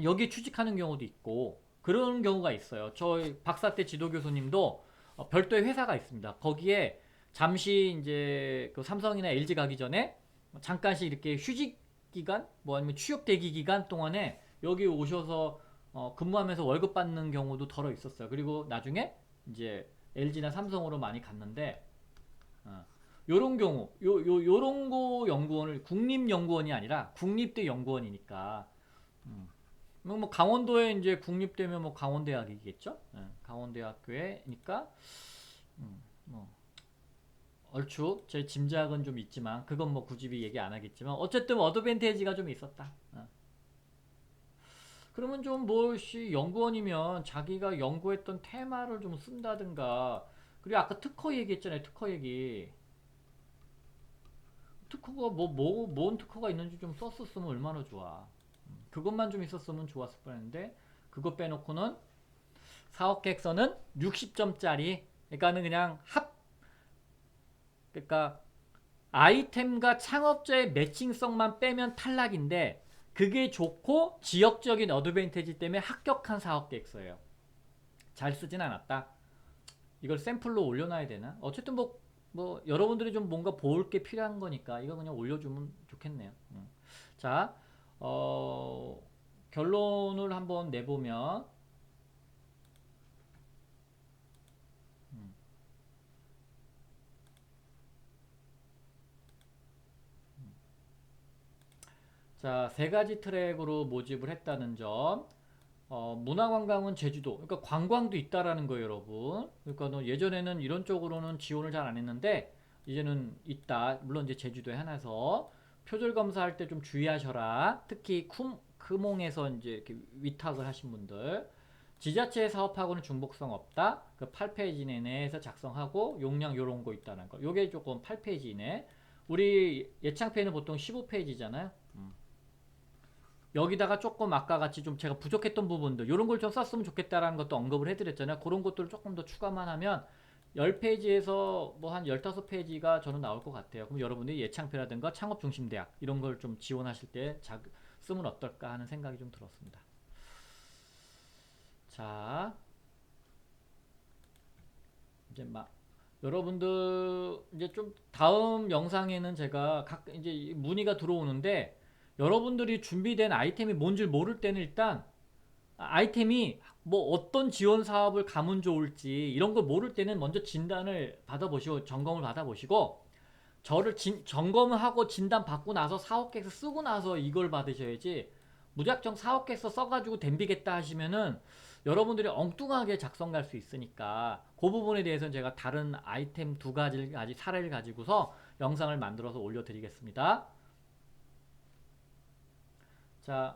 여기에 취직하는 경우도 있고 그런 경우가 있어요. 저희 박사 때 지도 교수님도 별도의 회사가 있습니다. 거기에 잠시 이제 그 삼성이나 LG 가기 전에 잠깐씩 이렇게 휴직 기간 뭐 아니면 취업 대기 기간 동안에 여기 오셔서 근무하면서 월급 받는 경우도 덜어 있었어요. 그리고 나중에 이제 LG나 삼성으로 많이 갔는데 어, 요런 경우 요런 거 연구원을 국립연구원이 아니라 국립대 연구원이니까 뭐 강원도에 이제 국립대면 뭐 강원대학이겠죠. 강원대학교에니까 뭐 얼추 제 짐작은 좀 있지만 그건 뭐 굳이 얘기 안 하겠지만 어쨌든 어드밴티지가 좀 있었다. 그러면 좀 뭐시 연구원이면 자기가 연구했던 테마를 좀 쓴다든가, 그리고 아까 특허 얘기했잖아요. 특허 얘기. 특허가 뭔 특허가 있는지 좀 썼었으면 얼마나 좋아. 그것만 좀 있었으면 좋았을 뻔했는데 그거 빼놓고는 사업계획서는 60점짜리. 그러니까는 그냥 그러니까 아이템과 창업자의 매칭성만 빼면 탈락인데 그게 좋고 지역적인 어드밴티지 때문에 합격한 사업계획서예요. 잘 쓰진 않았다. 이걸 샘플로 올려놔야 되나? 어쨌든 뭐 여러분들이 좀 뭔가 볼 게 필요한 거니까 이거 그냥 올려주면 좋겠네요. 자, 어, 결론을 한번 내보면 자, 세 가지 트랙으로 모집을 했다는 점. 문화관광은 제주도. 그러니까 관광도 있다라는 거예요, 여러분. 그러니까 예전에는 이런 쪽으로는 지원을 잘 안 했는데 이제는 있다. 물론 이제 제주도에 하나서 표절 검사할 때 좀 주의하셔라. 특히 크몽에서 이제 이렇게 위탁을 하신 분들. 지자체 사업하고는 중복성 없다. 그 8페이지 내에서 작성하고 용량 요런 거 있다는 거. 요게 조금 8페이지 이내. 우리 예창패는 보통 15페이지잖아요. 여기다가 조금 아까 같이 좀 제가 부족했던 부분들 이런 걸 좀 썼으면 좋겠다라는 것도 언급을 해드렸잖아요. 그런 것들을 조금 더 추가만 하면 10페이지에서 뭐 한 15페이지가 저는 나올 것 같아요. 그럼 여러분들이 예창패라든가 창업중심대학 이런 걸 좀 지원하실 때 쓰면 어떨까 하는 생각이 좀 들었습니다. 자, 이제 막 여러분들 이제 좀 다음 영상에는 제가 이제 문의가 들어오는데 여러분들이 준비된 아이템이 뭔지 모를 때는 일단 아이템이 뭐 어떤 지원 사업을 가면 좋을지 이런 걸 모를 때는 먼저 진단을 받아보시고 점검을 받아보시고 저를 점검을 하고 진단 받고 나서 사업계획서 쓰고 나서 이걸 받으셔야지 무작정 사업계획서 써가지고 덤비겠다 하시면은 여러분들이 엉뚱하게 작성 갈 수 있으니까 그 부분에 대해서는 제가 다른 아이템 두 가지를 사례를 가지고서 영상을 만들어서 올려드리겠습니다. 자,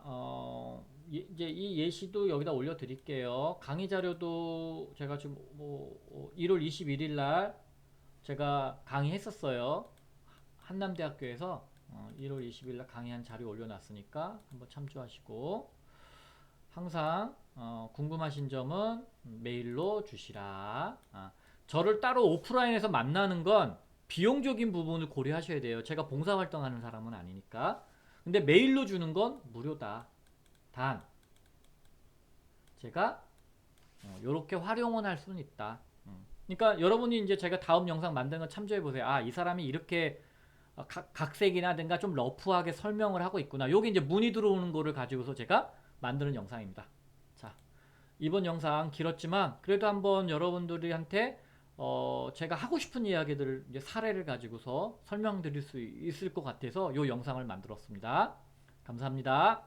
이제 이 예시도 여기다 올려드릴게요. 강의 자료도 제가 지금 뭐 1월 21일 날 제가 강의했었어요. 한남대학교에서 1월 20일 날 강의한 자료 올려놨으니까 한번 참조하시고 항상 궁금하신 점은 메일로 주시라. 저를 따로 오프라인에서 만나는 건 비용적인 부분을 고려하셔야 돼요. 제가 봉사활동하는 사람은 아니니까. 근데 메일로 주는 건 무료다. 단 제가 이렇게 활용은 할 수는 있다. 그러니까 여러분이 이제 제가 다음 영상 만드는 거 참조해 보세요. 아, 이 사람이 이렇게 각색이나든가 좀 러프하게 설명을 하고 있구나. 요게 이제 문의 들어오는 거를 가지고서 제가 만드는 영상입니다. 자, 이번 영상 길었지만 그래도 한번 여러분들한테 제가 하고 싶은 이야기들을 이제 사례를 가지고서 설명드릴 수 있을 것 같아서 요 영상을 만들었습니다. 감사합니다.